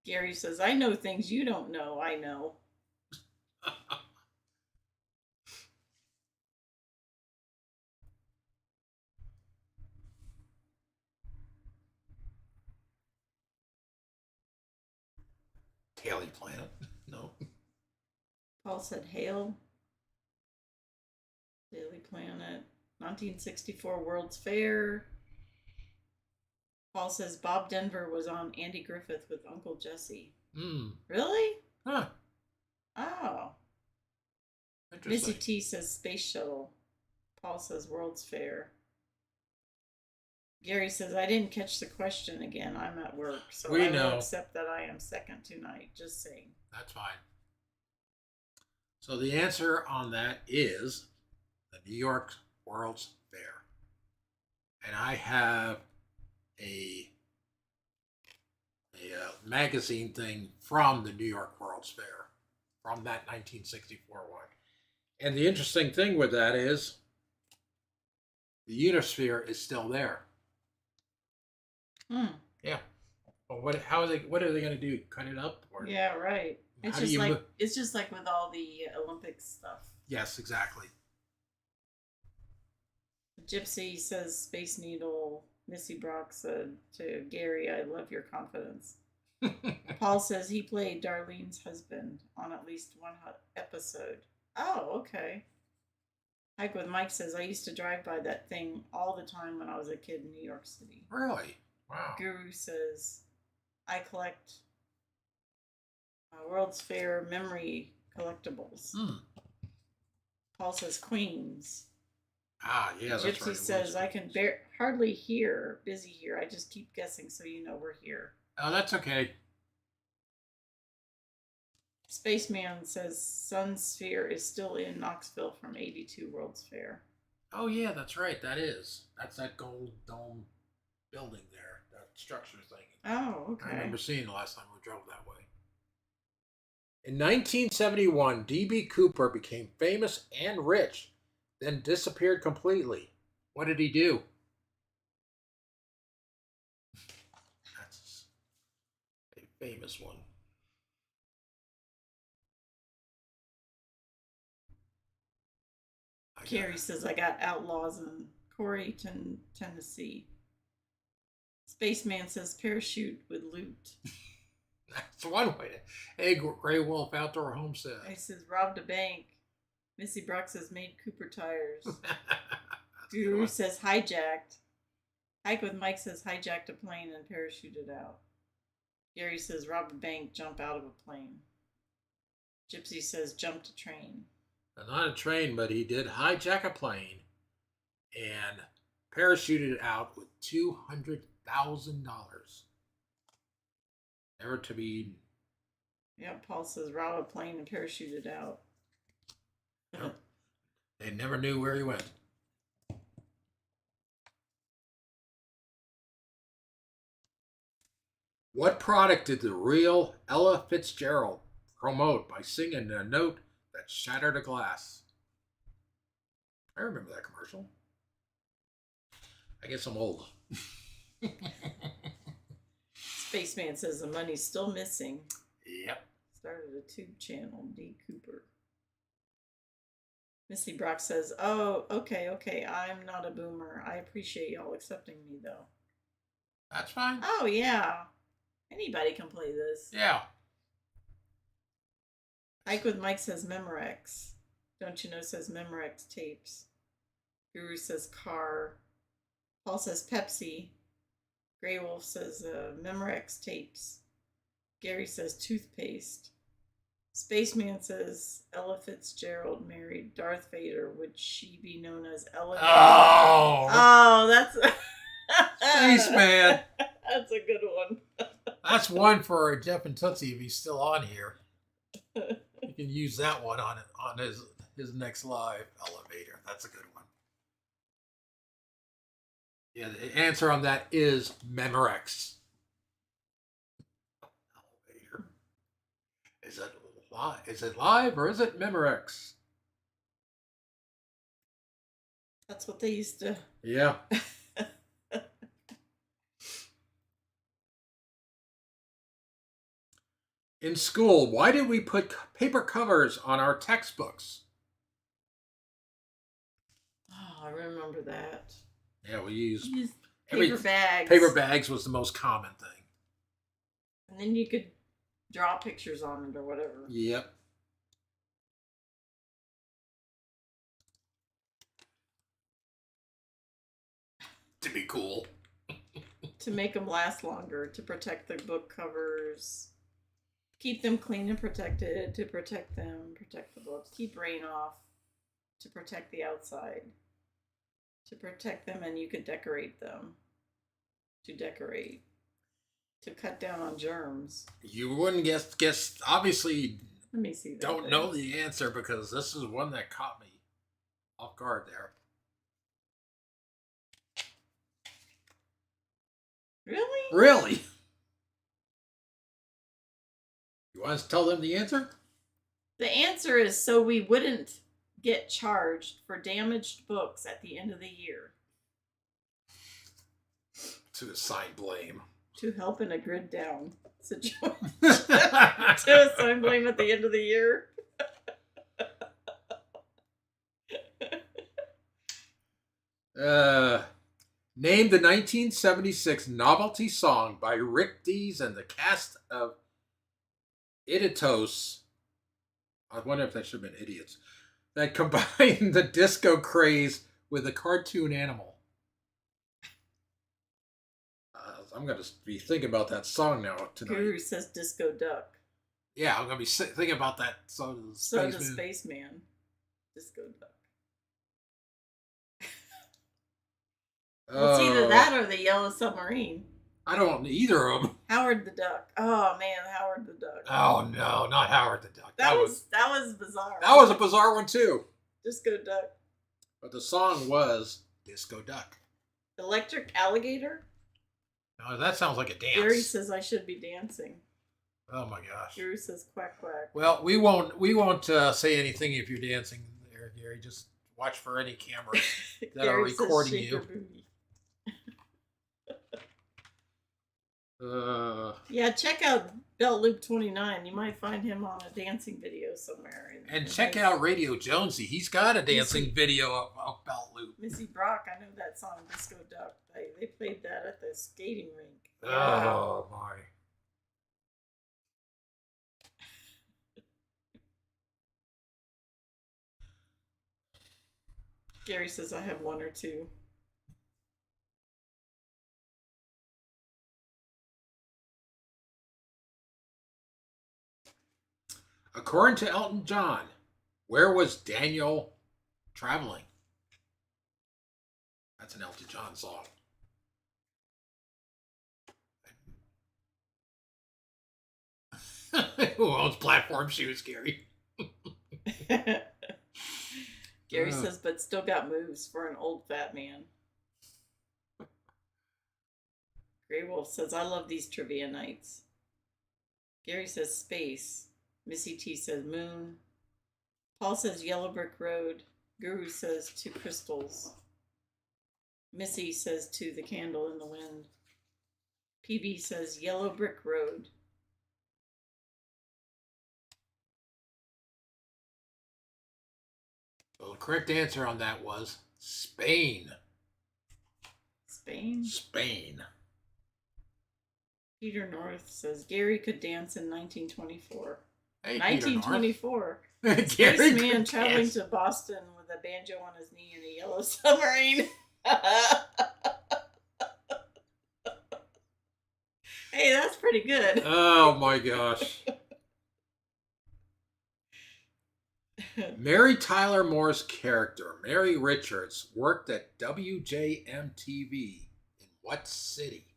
Gary says, I know things you don't know, I know. Daily Planet. No. Paul said, hail. Daily Planet. 1964 World's Fair. Paul says, Bob Denver was on Andy Griffith with Uncle Jesse. Hmm. Really? Huh. Oh. Interesting. Missy T says Space Shuttle. Paul says World's Fair. Gary says, I didn't catch the question again. I'm at work. So We I know. will accept that I am second tonight. Just saying. That's fine. So the answer on that is the New York World's Fair. And I have a magazine thing from the New York World's Fair, from that 1964 one. And the interesting thing with that is the Unisphere is still there. Hmm. Yeah. Well, what are they going to do? Cut it up? Or Yeah, right. It's how do just you like mo- it's just like with all the Olympic stuff. Yes, exactly. Gypsy says Space Needle. Missy Brock said to Gary, I love your confidence. Paul says he played Darlene's husband on at least one episode. Oh, okay. Hike with Mike says, I used to drive by that thing all the time when I was a kid in New York City. Really? Wow. Guru says, I collect World's Fair memory collectibles. Hmm. Paul says Queens. Ah, yeah, that's right. Gypsy it says, was. I can hardly hear. Busy here. I just keep guessing so you know we're here. Oh, that's okay. Spaceman says Sun Sphere is still in Knoxville from 82 World's Fair. Oh, yeah, that's right. That's that gold dome building there, that structure thing. Oh, I okay. remember seeing the last time we drove that way. In 1971, D.B. Cooper became famous and rich, then disappeared completely. What did he do? famous one. Carrie says, I got outlaws in Coreyton, Tennessee. Spaceman says, parachute with loot. That's one way to. Hey, Grey Wolf Outdoor Homestead. He says, robbed a bank. Missy Brock says, made Cooper tires. Guru says, hijacked. Hike with Mike says, hijacked a plane and parachuted out. Gary says, robbed a bank, jump out of a plane. Gypsy says, jumped a train. Not a train, but he did hijack a plane and parachuted out with $200,000. Never to be. Yeah, Paul says, robbed a plane and parachuted out. Yep. They never knew where he went. What product did the real Ella Fitzgerald promote by singing a note that shattered a glass? I remember that commercial. I guess I'm old. Spaceman says the money's still missing. Yep. Started a tube channel, D. Cooper. Missy Brock says, oh, okay. I'm not a boomer. I appreciate y'all accepting me, though. That's fine. Oh, yeah. Anybody can play this. Yeah. Ike with Mike says Memorex. Don't you know says Memorex tapes. Guru says car. Paul says Pepsi. Grey Wolf says Memorex tapes. Gary says toothpaste. Spaceman says Ella Fitzgerald married Darth Vader. Would she be known as Ella? Oh, that's Spaceman. That's a good one. That's one for Jeff and Tootsie if he's still on here. You can use that one on his next live elevator. That's a good one. Yeah, the answer on that is Memorex. Elevator. Is it live? Is it live or is it Memorex? That's what they used to. Yeah. In school, why did we put paper covers on our textbooks? Oh, I remember that. Yeah, we used paper bags. Paper bags was the most common thing. And then you could draw pictures on it or whatever. Yep. To be cool. To make them last longer, to protect the book covers. Keep them clean and protected, to protect them, protect the books. Keep rain off, to protect the outside. To protect them, and you could decorate them. To decorate. To cut down on germs. You wouldn't guess obviously. Let me see that. Don't know the answer because this is one that caught me off guard there. Really? Really? You want us to tell them the answer? The answer is so we wouldn't get charged for damaged books at the end of the year. To assign blame. To help in a grid down situation. To assign blame at the end of the year. Name the 1976 novelty song by Rick Dees and the cast of Idiotos. I wonder if that should have been Idiots. That combined the disco craze with a cartoon animal. I'm going to be thinking about that song now tonight. Guru says Disco Duck. Yeah, I'm going to be thinking about that song. So does Spaceman. Disco Duck. It's either that or the Yellow Submarine. I don't want either of them. Howard the Duck. Oh man, Howard the Duck. Oh no, not Howard the Duck. That was bizarre. That was a bizarre one too. Disco Duck. But the song was Disco Duck. Electric Alligator. No, that sounds like a dance. Gary says I should be dancing. Oh my gosh. Gary says quack quack. Well, we won't say anything if you're dancing there, Gary. Just watch for any cameras that are recording says, you. Yeah, check out Belt Loop 29. You might find him on a dancing video somewhere. And check out Radio Jonesy. He's got a dancing Missy- video of Belt Loop. Missy Brock. I know that song, Disco Duck. They played that at the skating rink. Oh, my. Gary says I have one or two. According to Elton John, where was Daniel traveling? That's an Elton John song. Who owns platform shoes, Gary? Gary says, but still got moves for an old fat man. Grey Wolf says, I love these trivia nights. Gary says, space. Missy T says, moon. Paul says, Yellow Brick Road. Guru says, to crystals. Missy says, to the candle in the wind. PB says, Yellow Brick Road. Well, the correct answer on that was Spain. Spain? Spain. Peter North says, Gary could dance in 1924. Hey, 1924. Gary Spaceman could traveling dance. to Boston with a banjo on his knee in a yellow submarine. Hey, that's pretty good. Oh my gosh. Mary Tyler Moore's character, Mary Richards, worked at WJMTV in what city?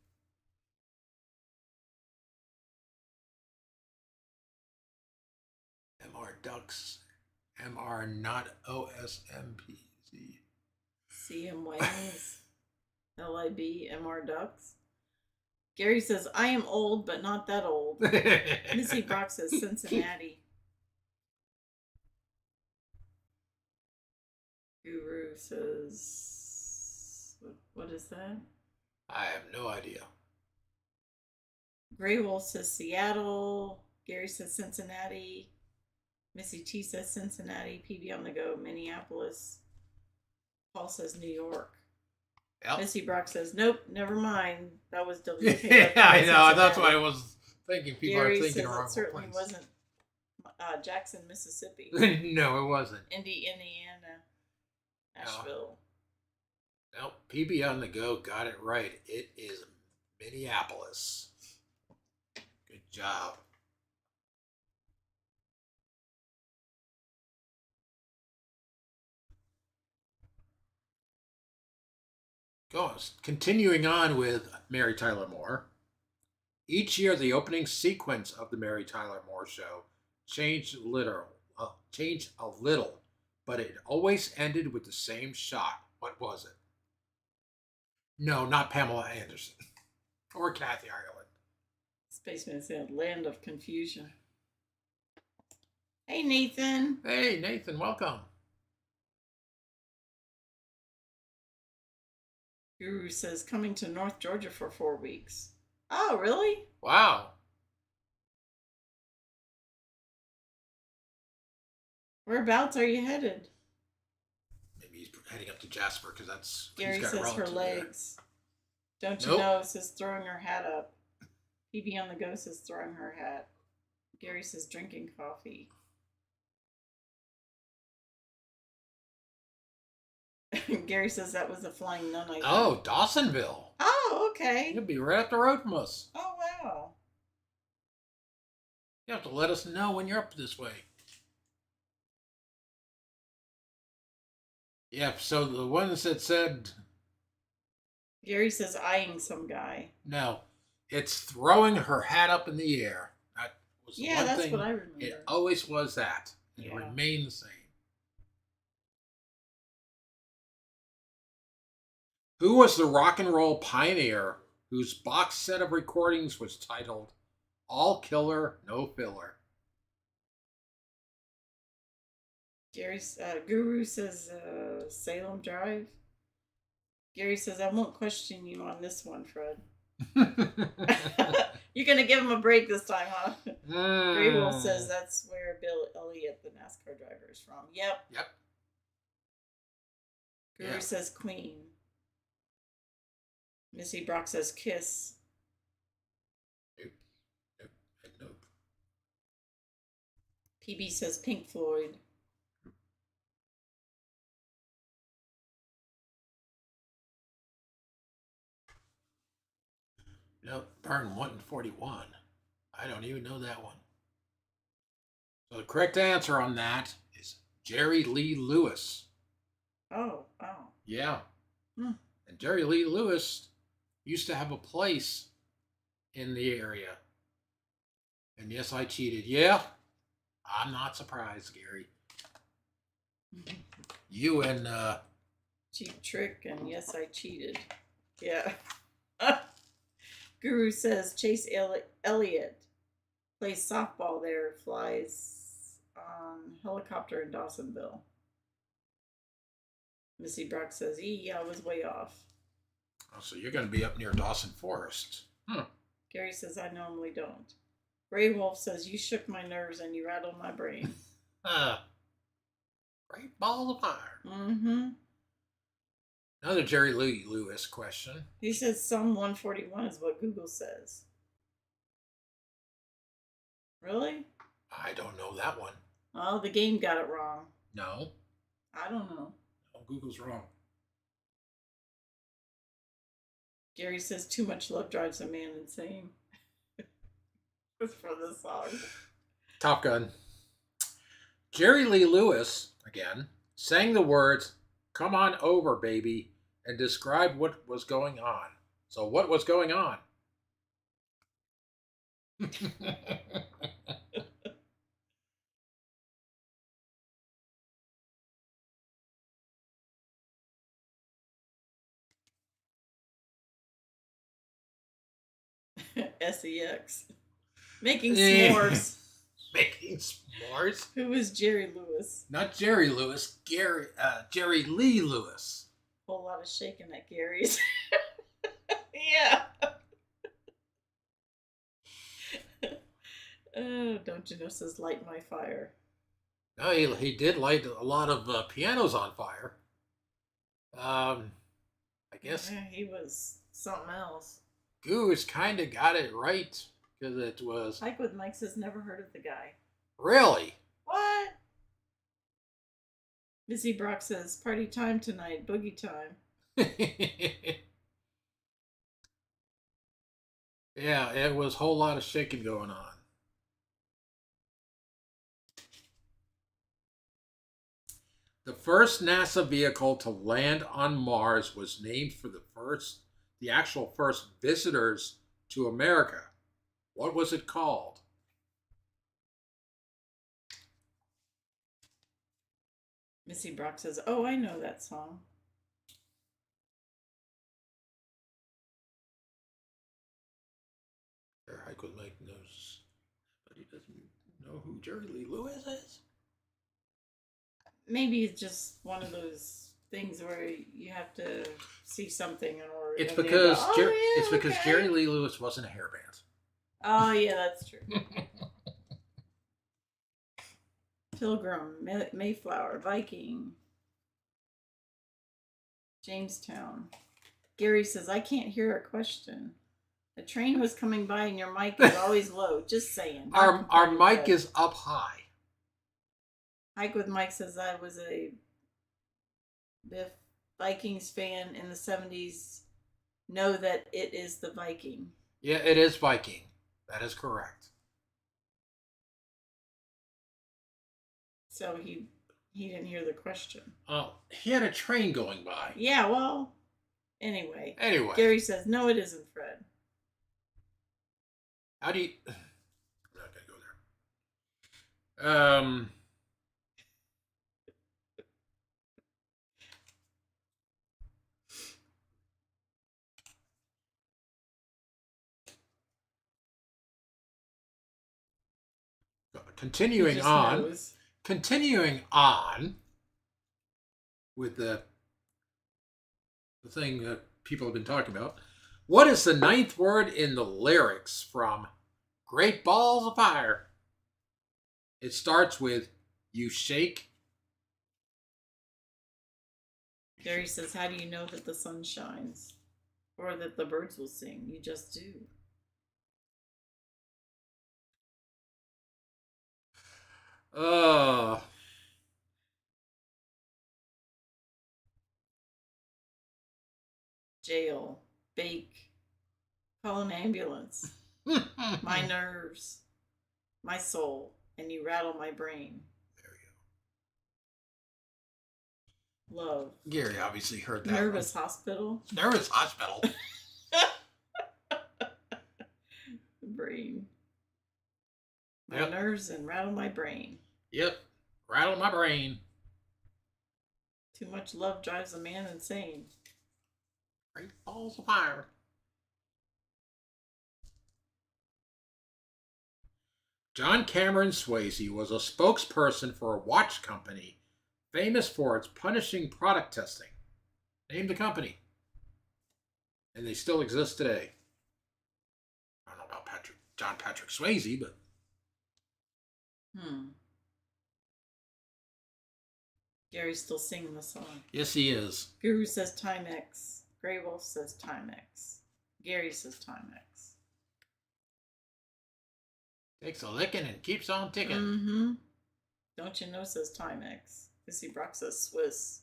MR Ducks. MR not OSMPZ. CM Wings. LIB. MR Ducks. Gary says, I am old, but not that old. Missy Brock says, Cincinnati. Guru says, what is that? I have no idea. Grey Wolf says Seattle. Gary says Cincinnati. Missy T says Cincinnati. PB on the go, Minneapolis. Paul says New York. Yep. Missy Brock says, nope, never mind. That was WK. Yeah, I know. That's what I was thinking. People Gary are thinking says the wrong it certainly place. wasn't Jackson, Mississippi. No, it wasn't. Indy, Indiana. Nashville. Nope. PB on the go got it right. It is Minneapolis. Good job. Continuing on with Mary Tyler Moore. Each year, the opening sequence of the Mary Tyler Moore Show changed a little, but it always ended with the same shot. What was it? No, not Pamela Anderson or Kathy Ireland. Spaceman said, land of confusion. Hey, Nathan. Hey, Nathan, welcome. Guru says, coming to North Georgia for 4 weeks. Oh, really? Wow. Whereabouts are you headed? Maybe he's heading up to Jasper because that's Gary he's got says her relatives there. legs. Don't you Nope. know? Says throwing her hat up. PB on the go says throwing her hat. Gary says drinking coffee. Gary says that was a flying nun. I think. Oh, Dawsonville. Oh, okay. You'll be right up the road from us. Oh, wow. You have to let us know when you're up this way. Yeah, so the ones that said Gary says eyeing some guy. no, it's throwing her hat up in the air. That was the Yeah, one that's thing. what I remember. It always was that. It Yeah. remained the same. Who was the rock and roll pioneer whose box set of recordings was titled All Killer, No Filler? Gary's Guru says Salem Drive. Gary says I won't question you on this one, Fred. You're gonna give him a break this time, huh? Grey Wolf Mm. says that's where Bill Elliott, the NASCAR driver, is from. Yep. Yep. Guru Yeah. says Queen. Missy Brock says Kiss. Nope. Nope. Nope. PB says Pink Floyd. Nope. Burn 141. I don't even know that one. So the correct answer on that is Jerry Lee Lewis. Oh, wow. Yeah. Hmm. And Jerry Lee Lewis used to have a place in the area. And yes, I cheated. Yeah. I'm not surprised, Gary. You and Cheap trick, and yes, I cheated. Yeah. Guru says Chase Elliott plays softball there, flies on helicopter in Dawsonville. Missy Brock says, I was way off. oh, so you're going to be up near Dawson Forest. Gary says, I normally don't. Grey Wolf says, you shook my nerves and you rattled my brain. Great ball of fire. Mm-hmm. Another Jerry Lee Lewis question. He says Psalm 141 is what Google says. Really? I don't know that one. Oh, the game got it wrong. No. I don't know. No, Google's wrong. Gary says too much love drives a man insane. It's for the song. Top Gun. Jerry Lee Lewis, again, sang the words, "Come on over, baby," and described what was going on. So what was going on? SEX. Making Eh. s'mores. Making s'mores? Who is Jerry Lewis? Not Jerry Lewis, Jerry Lee Lewis. Whole lot of shaking at Gary's. Yeah. Oh, don't you know? Says light my fire. No, he did light a lot of pianos on fire. I guess Yeah, he was something else. Goose kind of got it right because it was Hike with Mike says never heard of the guy. really. What? Missy Brock says party time tonight, boogie time. Yeah, it was a whole lot of shaking going on. The first NASA vehicle to land on Mars was named for the actual first visitors to America. What was it called? Missy Brock says, oh, I know that song. Hike with Mike knows, but he doesn't know who Jerry Lee Lewis is. Maybe it's just one of those things where you have to see something in order. It's and then because go, oh, yeah, it's because okay. Jerry Lee Lewis wasn't a hairband. Oh yeah, that's true. Pilgrim, Mayflower, Viking, Jamestown. Gary says, I can't hear a question. A train was coming by and your mic is always low. Just saying. Our mic is up high. Hike with Mike says I was a Biff Vikings fan in the 70s. Know that it is the Viking. Yeah, it is Viking. That is correct. So he didn't hear the question. Oh, he had a train going by. Yeah, well, anyway. Anyway. Gary says, no, it isn't Fred. How do you... I'm not going to go there. Continuing on with the thing that people have been talking about. What is the ninth word in the lyrics from Great Balls of Fire? It starts with "You shake." Gary says, how do you know that the sun shines? Or that the birds will sing? You just do. Uh, Jail. Bake. Call an ambulance. My nerves. My soul. And you rattle my brain. There we Love. go. Gary obviously heard that. Nervous hospital. Nervous hospital. Brain. My Yep. nerves and rattle my brain. Yep. Rattle my brain. Too much love drives a man insane. Great Balls of Fire. John Cameron Swayze was a spokesperson for a watch company famous for its punishing product testing. Name the company. And they still exist today. I don't know about John Patrick Swayze, but Gary's still singing the song. yes, he is. Guru says Timex. Grey Wolf says Timex. Gary says Timex. Takes a licking and keeps on ticking. Mm-hmm. Don't you know says Timex. Missy Brock says Swiss.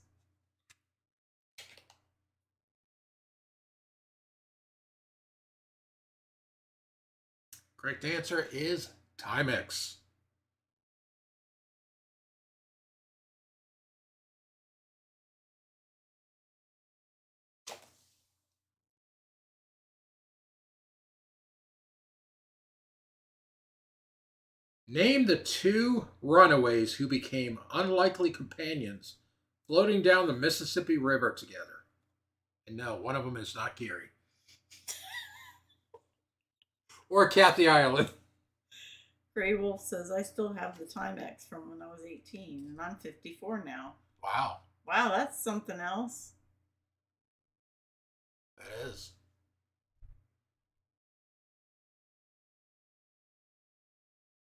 Correct answer is Timex. Name the two runaways who became unlikely companions floating down the Mississippi River together. And no, one of them is not Gary. Or Kathy Ireland. Grey Wolf says, I still have the Timex from when I was 18, and I'm 54 now. Wow. Wow, that's something else. That is.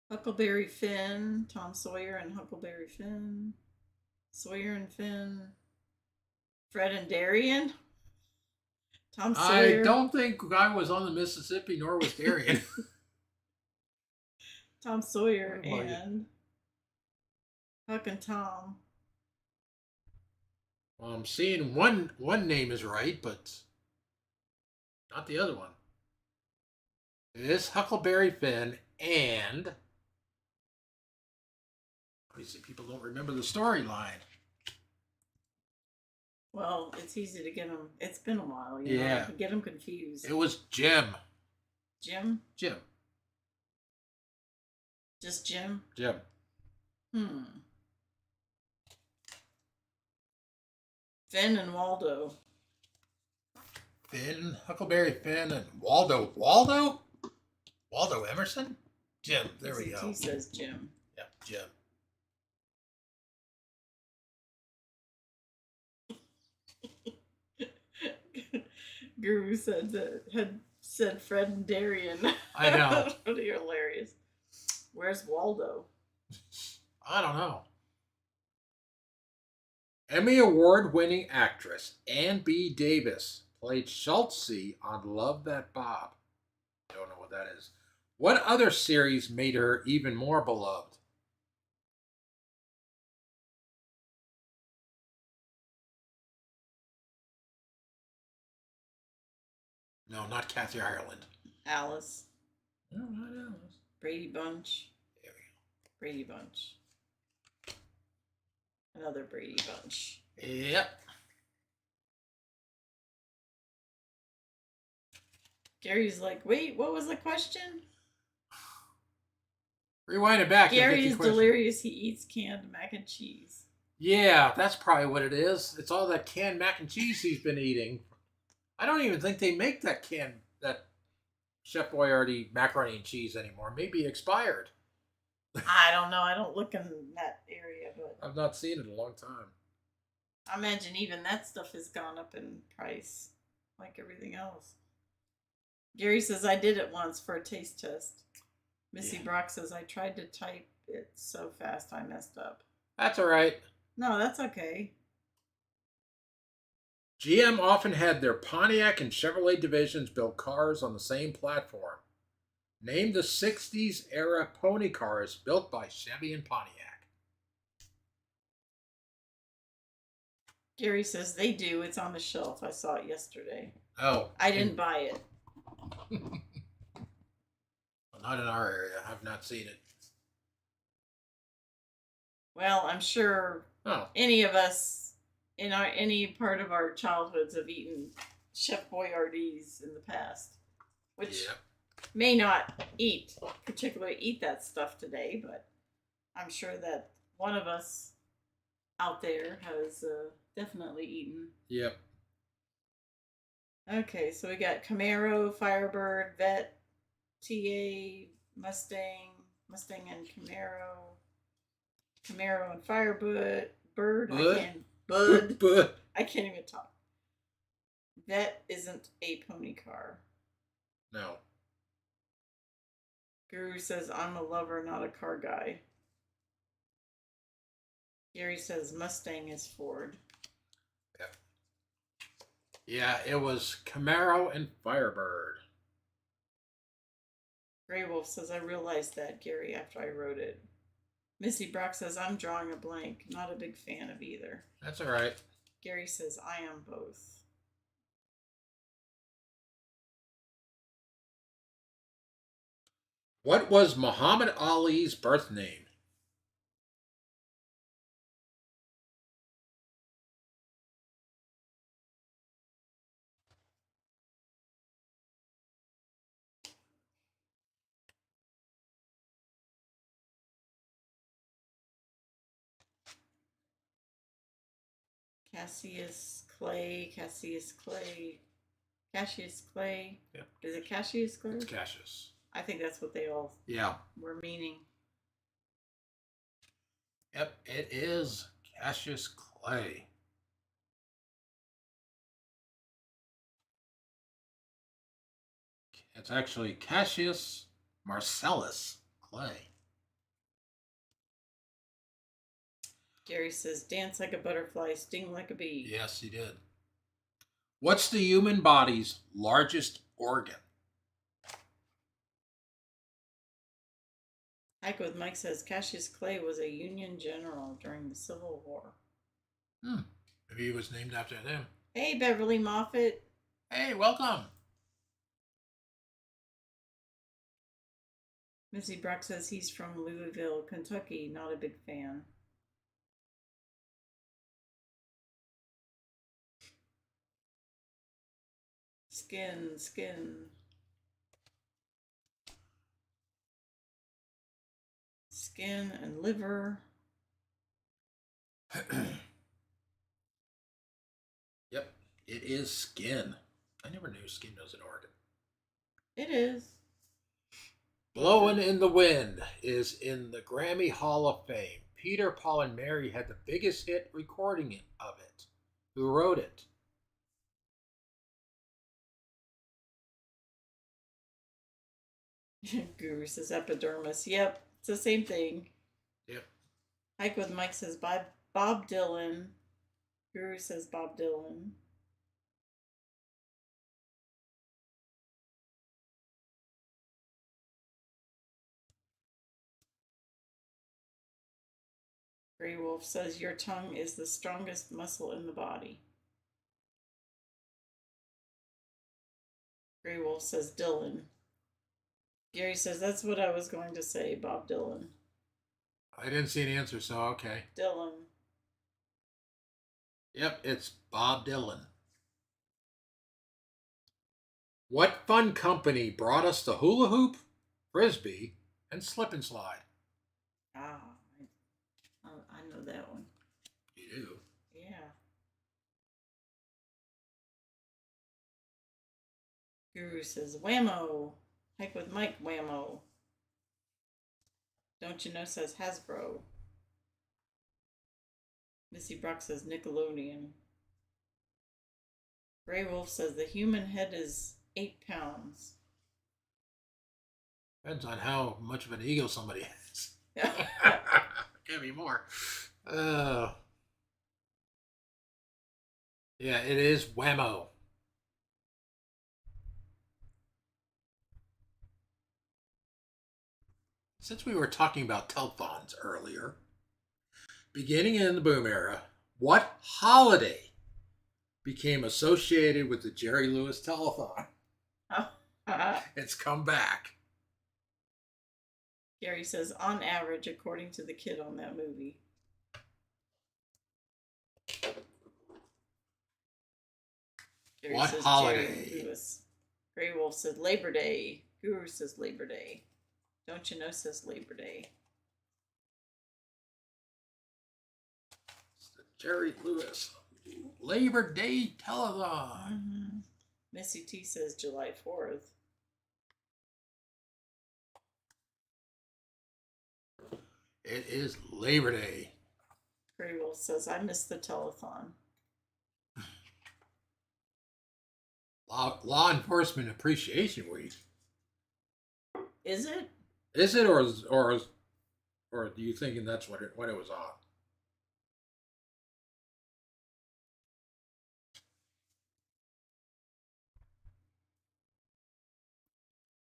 Huckleberry Finn, Tom Sawyer and Huckleberry Finn, Sawyer and Finn, Fred and Darian, Tom Sawyer. I don't think I was on the Mississippi, nor was Darian. Tom Sawyer Oh, and Huck and Tom. Well, I'm seeing one name is right, but not the other one. It is Huckleberry Finn, and obviously people don't remember the storyline. Well, it's easy to get them. It's been a while. Yeah. To get them confused. It was Jim. Jim? Jim. Just Jim? Jim. Finn and Waldo. Finn, Huckleberry Finn, and Waldo. Waldo? Waldo Emerson? Jim. There we go. He says Jim. Yeah, Jim. Guru said that had said Fred and Darian. I know. You're hilarious. Where's Waldo? I don't know. Emmy Award-winning actress Ann B. Davis played Schultze on Love That Bob. Don't know what that is. What other series made her even more beloved? No, not Kathy Ireland. Alice. No, not Alice. Brady Bunch. There we go. Brady Bunch. Another Brady Bunch. Yep. Gary's like, wait, what was the question? Rewind it back. Gary is delirious. He eats canned mac and cheese. Yeah, that's probably what it is. It's all that canned mac and cheese he's been eating. I don't even think they make that Chef Boyardee macaroni and cheese anymore. Maybe expired. I don't know. I don't look in that area, but I've not seen it in a long time. I imagine even that stuff has gone up in price, like everything else. Gary says I did it once for a taste test. Missy Yeah. Brock says I tried to type it so fast I messed up. That's all right. No, that's okay. GM often had their Pontiac and Chevrolet divisions build cars on the same platform. Name the 60s era pony cars built by Chevy and Pontiac. Gary says they do. It's on the shelf. I saw it yesterday. Oh. I didn't buy it. Not in our area. I've not seen it. Well, I'm sure Oh. any of us in any part of our childhoods have eaten Chef Boyardee's in the past, which Yeah. may not particularly eat that stuff today, but I'm sure that one of us out there has definitely eaten. Yep. Okay, so we got Camaro, Firebird, Vet, TA, Mustang and Camaro, Camaro and Firebird, Bud? Bud. I can't even talk. Vet isn't a pony car. No. Guru says I'm a lover, not a car guy. Gary says Mustang is Ford. Yep. Yeah, it was Camaro and Firebird. Grey Wolf says I realized that, Gary, after I wrote it. Missy Brock says I'm drawing a blank. Not a big fan of either. That's all right. Gary says I am both. What was Muhammad Ali's birth name? Cassius Clay. Yep. Is it Cassius Clay? It's Cassius. I think that's what they all were meaning. Yep, it is Cassius Clay. It's actually Cassius Marcellus Clay. Gary says dance like a butterfly, sting like a bee. Yes, he did. What's the human body's largest organ? Hike with Mike says Cassius Clay was a Union general during the Civil War. Maybe he was named after him. Hey, Beverly Moffett. Hey, welcome. Missy Brock says he's from Louisville, Kentucky. Not a big fan. Skin. Skin and liver. Yep, it is skin. I never knew skin was an organ. It is. Blowin' in the Wind is in the Grammy Hall of Fame. Peter, Paul, and Mary had the biggest hit recording of it. Who wrote it? Guru says epidermis. Yep, it's the same thing. Yep. Hike with Mike says Bob Dylan. Guru says Bob Dylan. Grey Wolf says your tongue is the strongest muscle in the body. Grey Wolf says Dylan. Gary says that's what I was going to say, Bob Dylan. I didn't see an answer, so okay. Dylan. Yep, it's Bob Dylan. What fun company brought us the hula hoop, frisbee, and slip and slide? Ah, I know that one. You do? Yeah. Guru says Whammo. Hike with Mike Whammo. Don't you know says Hasbro. Missy Brock says Nickelodeon. Grey Wolf says the human head is 8 pounds. Depends on how much of an ego somebody has. Can't be more. Uh, yeah, it is whammo. Since we were talking about telethons earlier, beginning in the boom era, what holiday became associated with the Jerry Lewis telethon? It's come back. Gary says, on average, according to the kid on that movie. Gary What says holiday? Jerry Lewis. Grey Wolf said Labor Day. Guru says Labor Day. Don't you know says Labor Day. It's the Jerry Lewis Labor Day telethon. Mm-hmm. Missy T says July 4th. It is Labor Day. Grey Wolf says, I missed the telethon. Law Enforcement Appreciation Week. Is it? Is it, or are you thinking that's what it was on?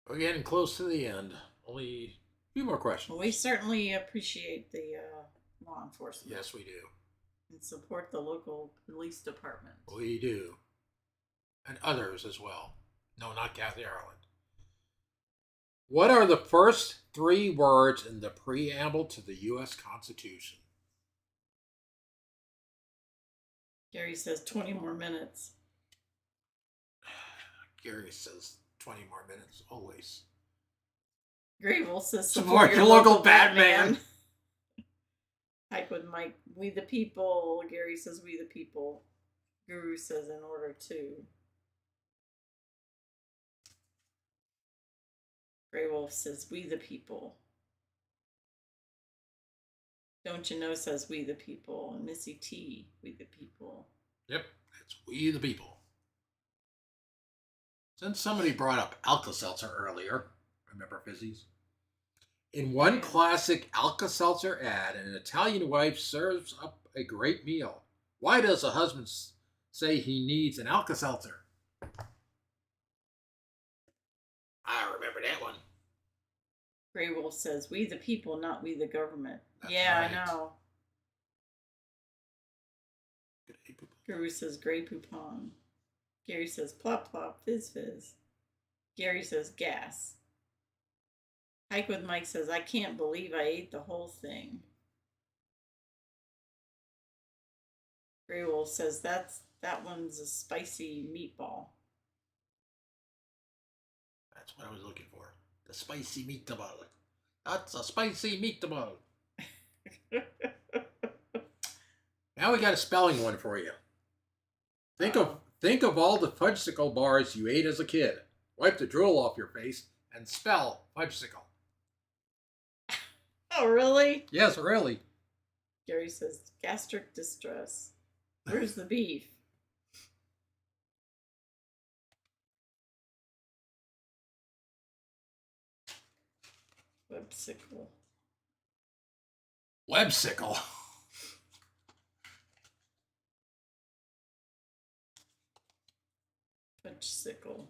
We're getting close to the end. Only a few more questions. Well, we certainly appreciate the law enforcement. Yes, we do. And support the local police department. We do. And others as well. No, not Kathy Ireland. What are the first 3 words in the preamble to the U.S. Constitution? Gary says 20 more minutes. Gary says 20 more minutes, always. Grey Wolf says Support your local Batman. Hike with Mike, we the people. Gary says we the people. Guru says in order to. Grey Wolf says we the people. Don't you know says we the people. And Missy T, we the people. Yep, it's we the people. Since somebody brought up Alka-Seltzer earlier, remember Fizzies? In one classic Alka-Seltzer ad, an Italian wife serves up a great meal. Why does a husband say he needs an Alka-Seltzer? I remember that one. Grey Wolf says, we the people, not we the government. That's yeah, right. I know. Guru says, Grey Poupon. Gary says, plop, plop, fizz, fizz. Gary says, gas. Hike with Mike says, I can't believe I ate the whole thing. Grey Wolf says, that one's a spicy meatball. That's what I was looking for. The spicy meatball. That's a spicy meatball. Now we got a spelling one for you. Think of all the fudgesicle bars you ate as a kid. Wipe the drool off your face and spell fudgesicle. Oh, really? Yes, really. Gary says, gastric distress. Where's the beef? Websicle. Websicle. Fudgesicle.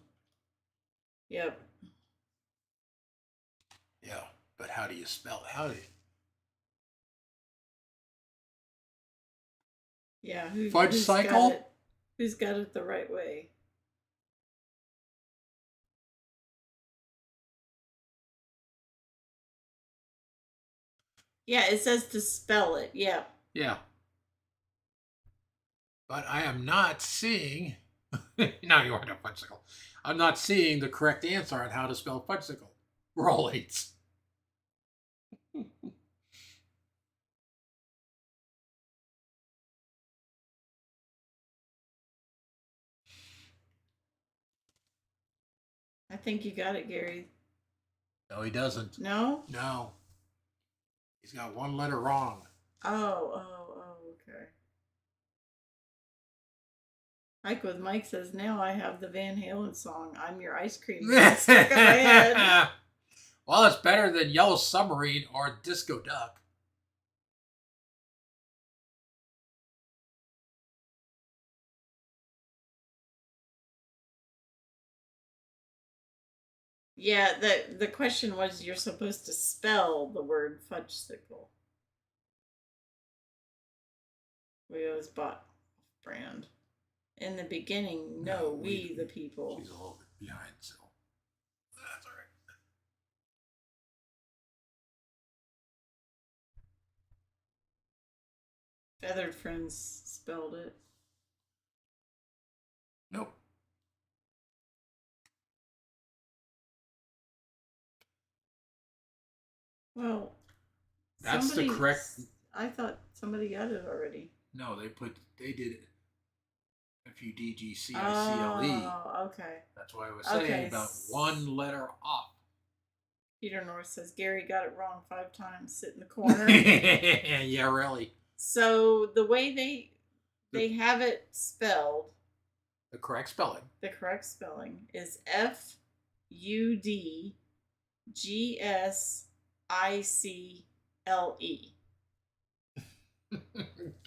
Yep. Yeah, but how do you spell it? How do you... Yeah, Fudgesicle? Who's got it the right way? Yeah, it says to spell it. Yeah. Yeah. But I am not seeing... No, you aren't a fudgesicle. I'm not seeing the correct answer on how to spell fudgesicle. We're all 8s. I think you got it, Gary. No, he doesn't. No? No. He's got one letter wrong. Oh, okay. Hike with Mike says, now I have the Van Halen song, I'm Your Ice Cream Man, stuck in my head. Well, it's better than Yellow Submarine or Disco Duck. Yeah, the question was you're supposed to spell the word fudgesicle. We always bought brand. In the beginning, no, we the people. She's a little bit behind, so that's all right. Feathered Friends spelled it. Nope. Well, That's the correct. I thought somebody got it already. No, they did it. FUDGCICLE. Oh, okay. That's why I was saying Okay. about one letter off. Peter North says Gary got it wrong 5 times. Sit in the corner. Yeah, really. So the way they have it spelled, The correct spelling. the correct spelling is FUDGSICLE.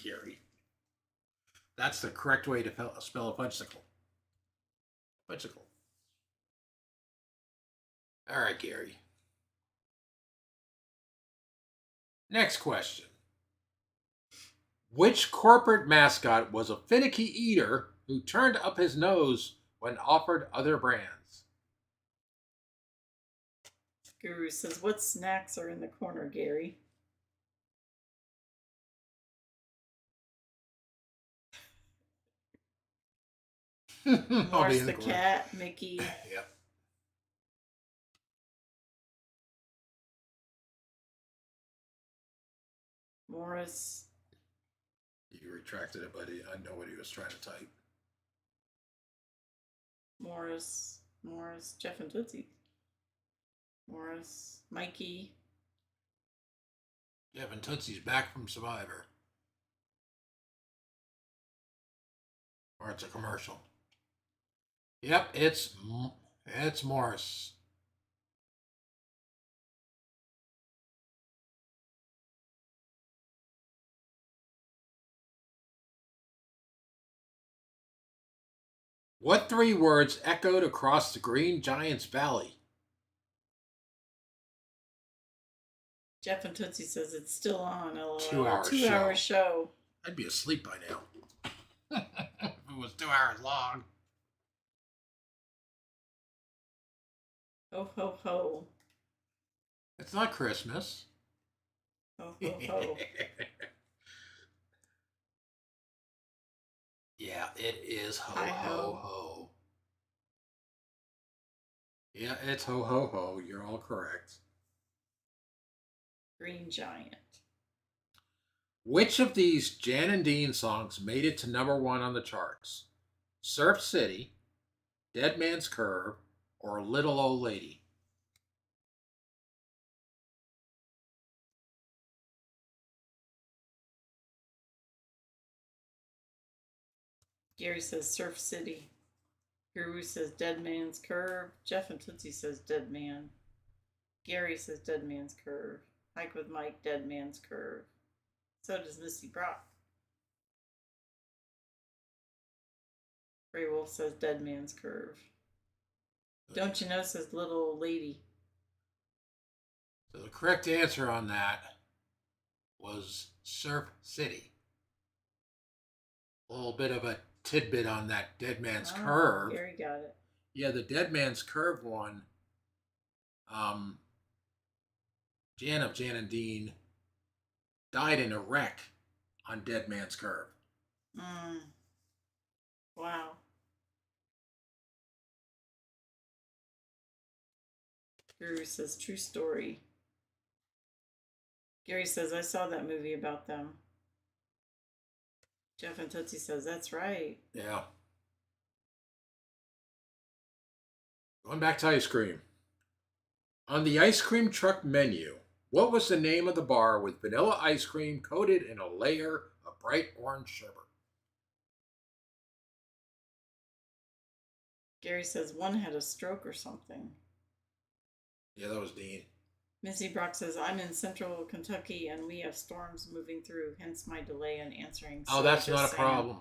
Gary. That's the correct way to spell a fudgesicle. Fudgesicle. All right, Gary. Next question. Which corporate mascot was a finicky eater who turned up his nose when offered other brands? Guru says, what snacks are in the corner, Gary? Morris the cat, Mickey. Yep. Morris. He retracted it, but I know what he was trying to type. Morris, Jeff and Tootsie. Morris, Mikey. Jeff and Tootsie's back from Survivor. Or it's a commercial. Yep, it's Morris. What 3 words echoed across the Green Giant's Valley? Jeff and Tootsie says it's still on. LOL. 2-hour 2-hour show. I'd be asleep by now. If it was 2 hours long. Ho, ho, ho. It's not Christmas. Ho, ho, ho. Yeah, it is ho Hi-ho. ho ho. Yeah, it's ho ho ho. You're all correct. Green Giant. Which of these Jan and Dean songs made it to #1 on the charts? Surf City, Dead Man's Curve, or Little Old Lady? Gary says Surf City. Guru says Dead Man's Curve. Jeff and Tootsie says Dead Man. Gary says Dead Man's Curve. Mike with Mike, Dead Man's Curve. So does Missy Brock. Ray Wolf says Dead Man's Curve. Don't you know says Little Old Lady. So the correct answer on that was Surf City. A little bit of a tidbit on that Dead Man's Curve. Gary got it. Yeah, the Dead Man's Curve one. Jan and Dean died in a wreck on Dead Man's Curve. Wow. Guru says true story. Gary says I saw that movie about them. Jeff and Tootsie says that's right. Yeah. Going back to ice cream. On the ice cream truck menu, what was the name of the bar with vanilla ice cream coated in a layer of bright orange sherbet? Gary says one had a stroke or something. Yeah, that was Dean. Missy Brock says, I'm in central Kentucky and we have storms moving through, hence my delay in answering. Oh, So that's just not a saying. problem.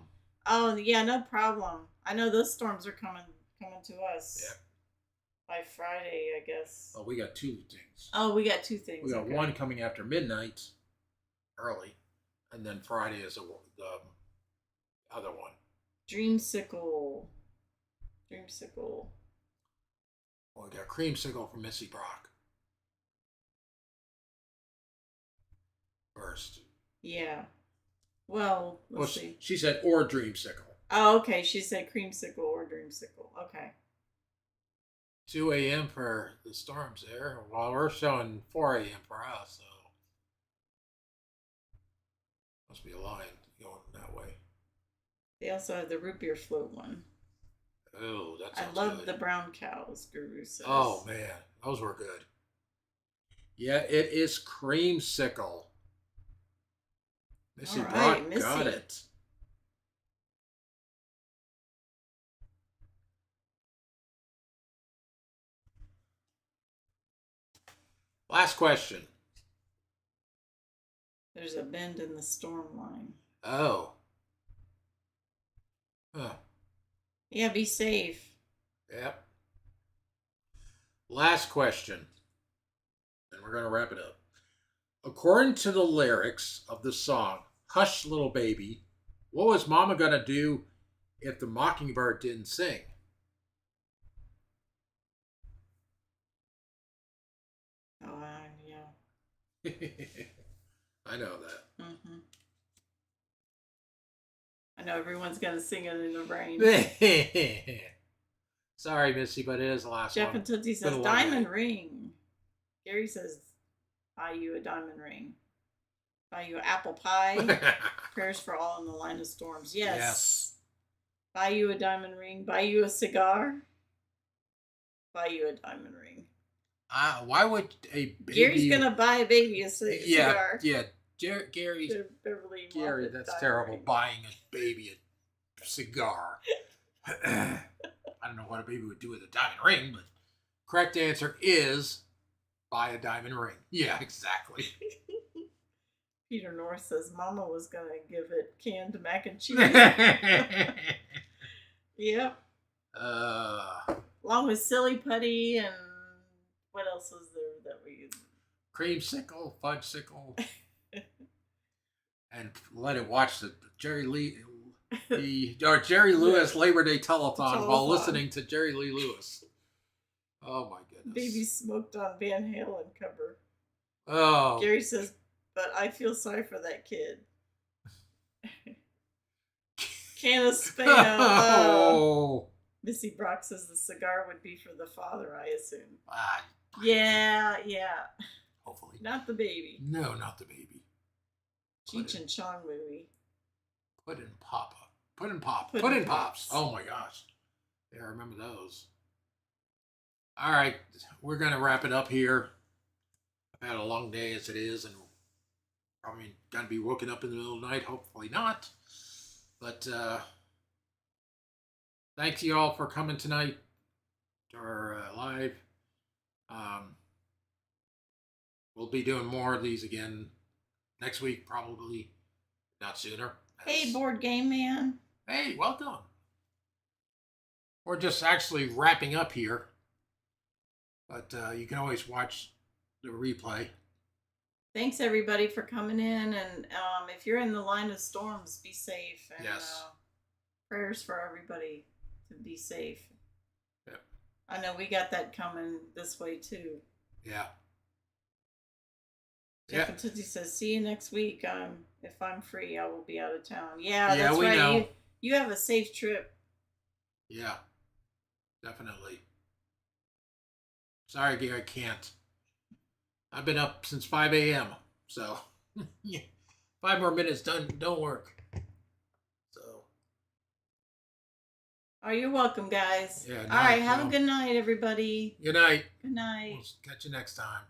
Oh, yeah, no problem. I know those storms are coming to us. Yeah. By Friday, I guess. Oh, we got two things. Oh, we got two things. We got okay. one coming after midnight, early, and then Friday is the other one. Dreamsicle. Dreamsicle. Well, we got Creamsicle from Missy Brock. First. Yeah. Well, let's see. She said, or Dreamsicle. Oh, okay. She said creamsicle or dreamsicle. Okay. 2 a.m. for the storms there. Well, we're showing 4 a.m. for us, so. Must be a line going that way. They also have the root beer float one. Oh, that sounds I love good. the brown cows, Guru says. Oh, man. Those were good. Yeah, it is Creamsicle. Missy Brock got it. Last question. There's a bend in the storm line. Oh. Huh. Yeah, be safe. Yep. Last question. And we're going to wrap it up. According to the lyrics of the song, Hush Little Baby, what was Mama going to do if the mockingbird didn't sing? Oh, yeah. I know that. Mm-hmm. I know everyone's going to sing it in the rain. Sorry, Missy, but it is the last Jeff one. and Tootsie says, diamond ring. Gary says, buy you a diamond ring. Buy you an apple pie. Prayers for all in the line of storms. Yes. Buy you a diamond ring. Buy you a cigar. Buy you a diamond ring. Why would a baby... Gary's going to buy a baby a cigar. Yeah. Gary, that's terrible. Ring. Buying a baby a cigar. I don't know what a baby would do with a diamond ring, but correct answer is buy a diamond ring. Yeah, exactly. Peter North says Mama was going to give it canned mac and cheese. Yep. Along with silly putty and what else was there that we... Creamsicle, fudgesicle. And let it watch the Jerry Lewis Labor Day telethon while listening to Jerry Lee Lewis. Oh my goodness. Baby smoked on Van Halen cover. Oh. Gary says, but I feel sorry for that kid. Can of Spano. Oh. Missy Brock says the cigar would be for the father, I assume. Yeah. Hopefully. Not the baby. No, not the baby. Cheech and Chong movie. Puddin' Pops. Oh my gosh. Yeah, I remember those. All right, we're going to wrap it up here. I've had a long day as it is, and probably going to be woken up in the middle of the night. Hopefully not. But thanks you all for coming tonight to our live. We'll be doing more of these again next week, probably. Not sooner. Hey, Board Game Man. Hey, welcome. We're just actually wrapping up here. But you can always watch the replay. Thanks, everybody, for coming in. And if you're in the line of storms, be safe. And, yes. Prayers for everybody to be safe. Yep. I know we got that coming this way, too. Yeah. Jeff and Tootsie says, see you next week. If I'm free, I will be out of town. Yeah, that's we right. know. You have a safe trip. Yeah, definitely. Sorry, Gary, I can't. I've been up since 5 a.m. So, 5 more minutes don't work. So. Oh, you're welcome, guys. Yeah. All right, have a good night, everybody. Good night. Good night. We'll catch you next time.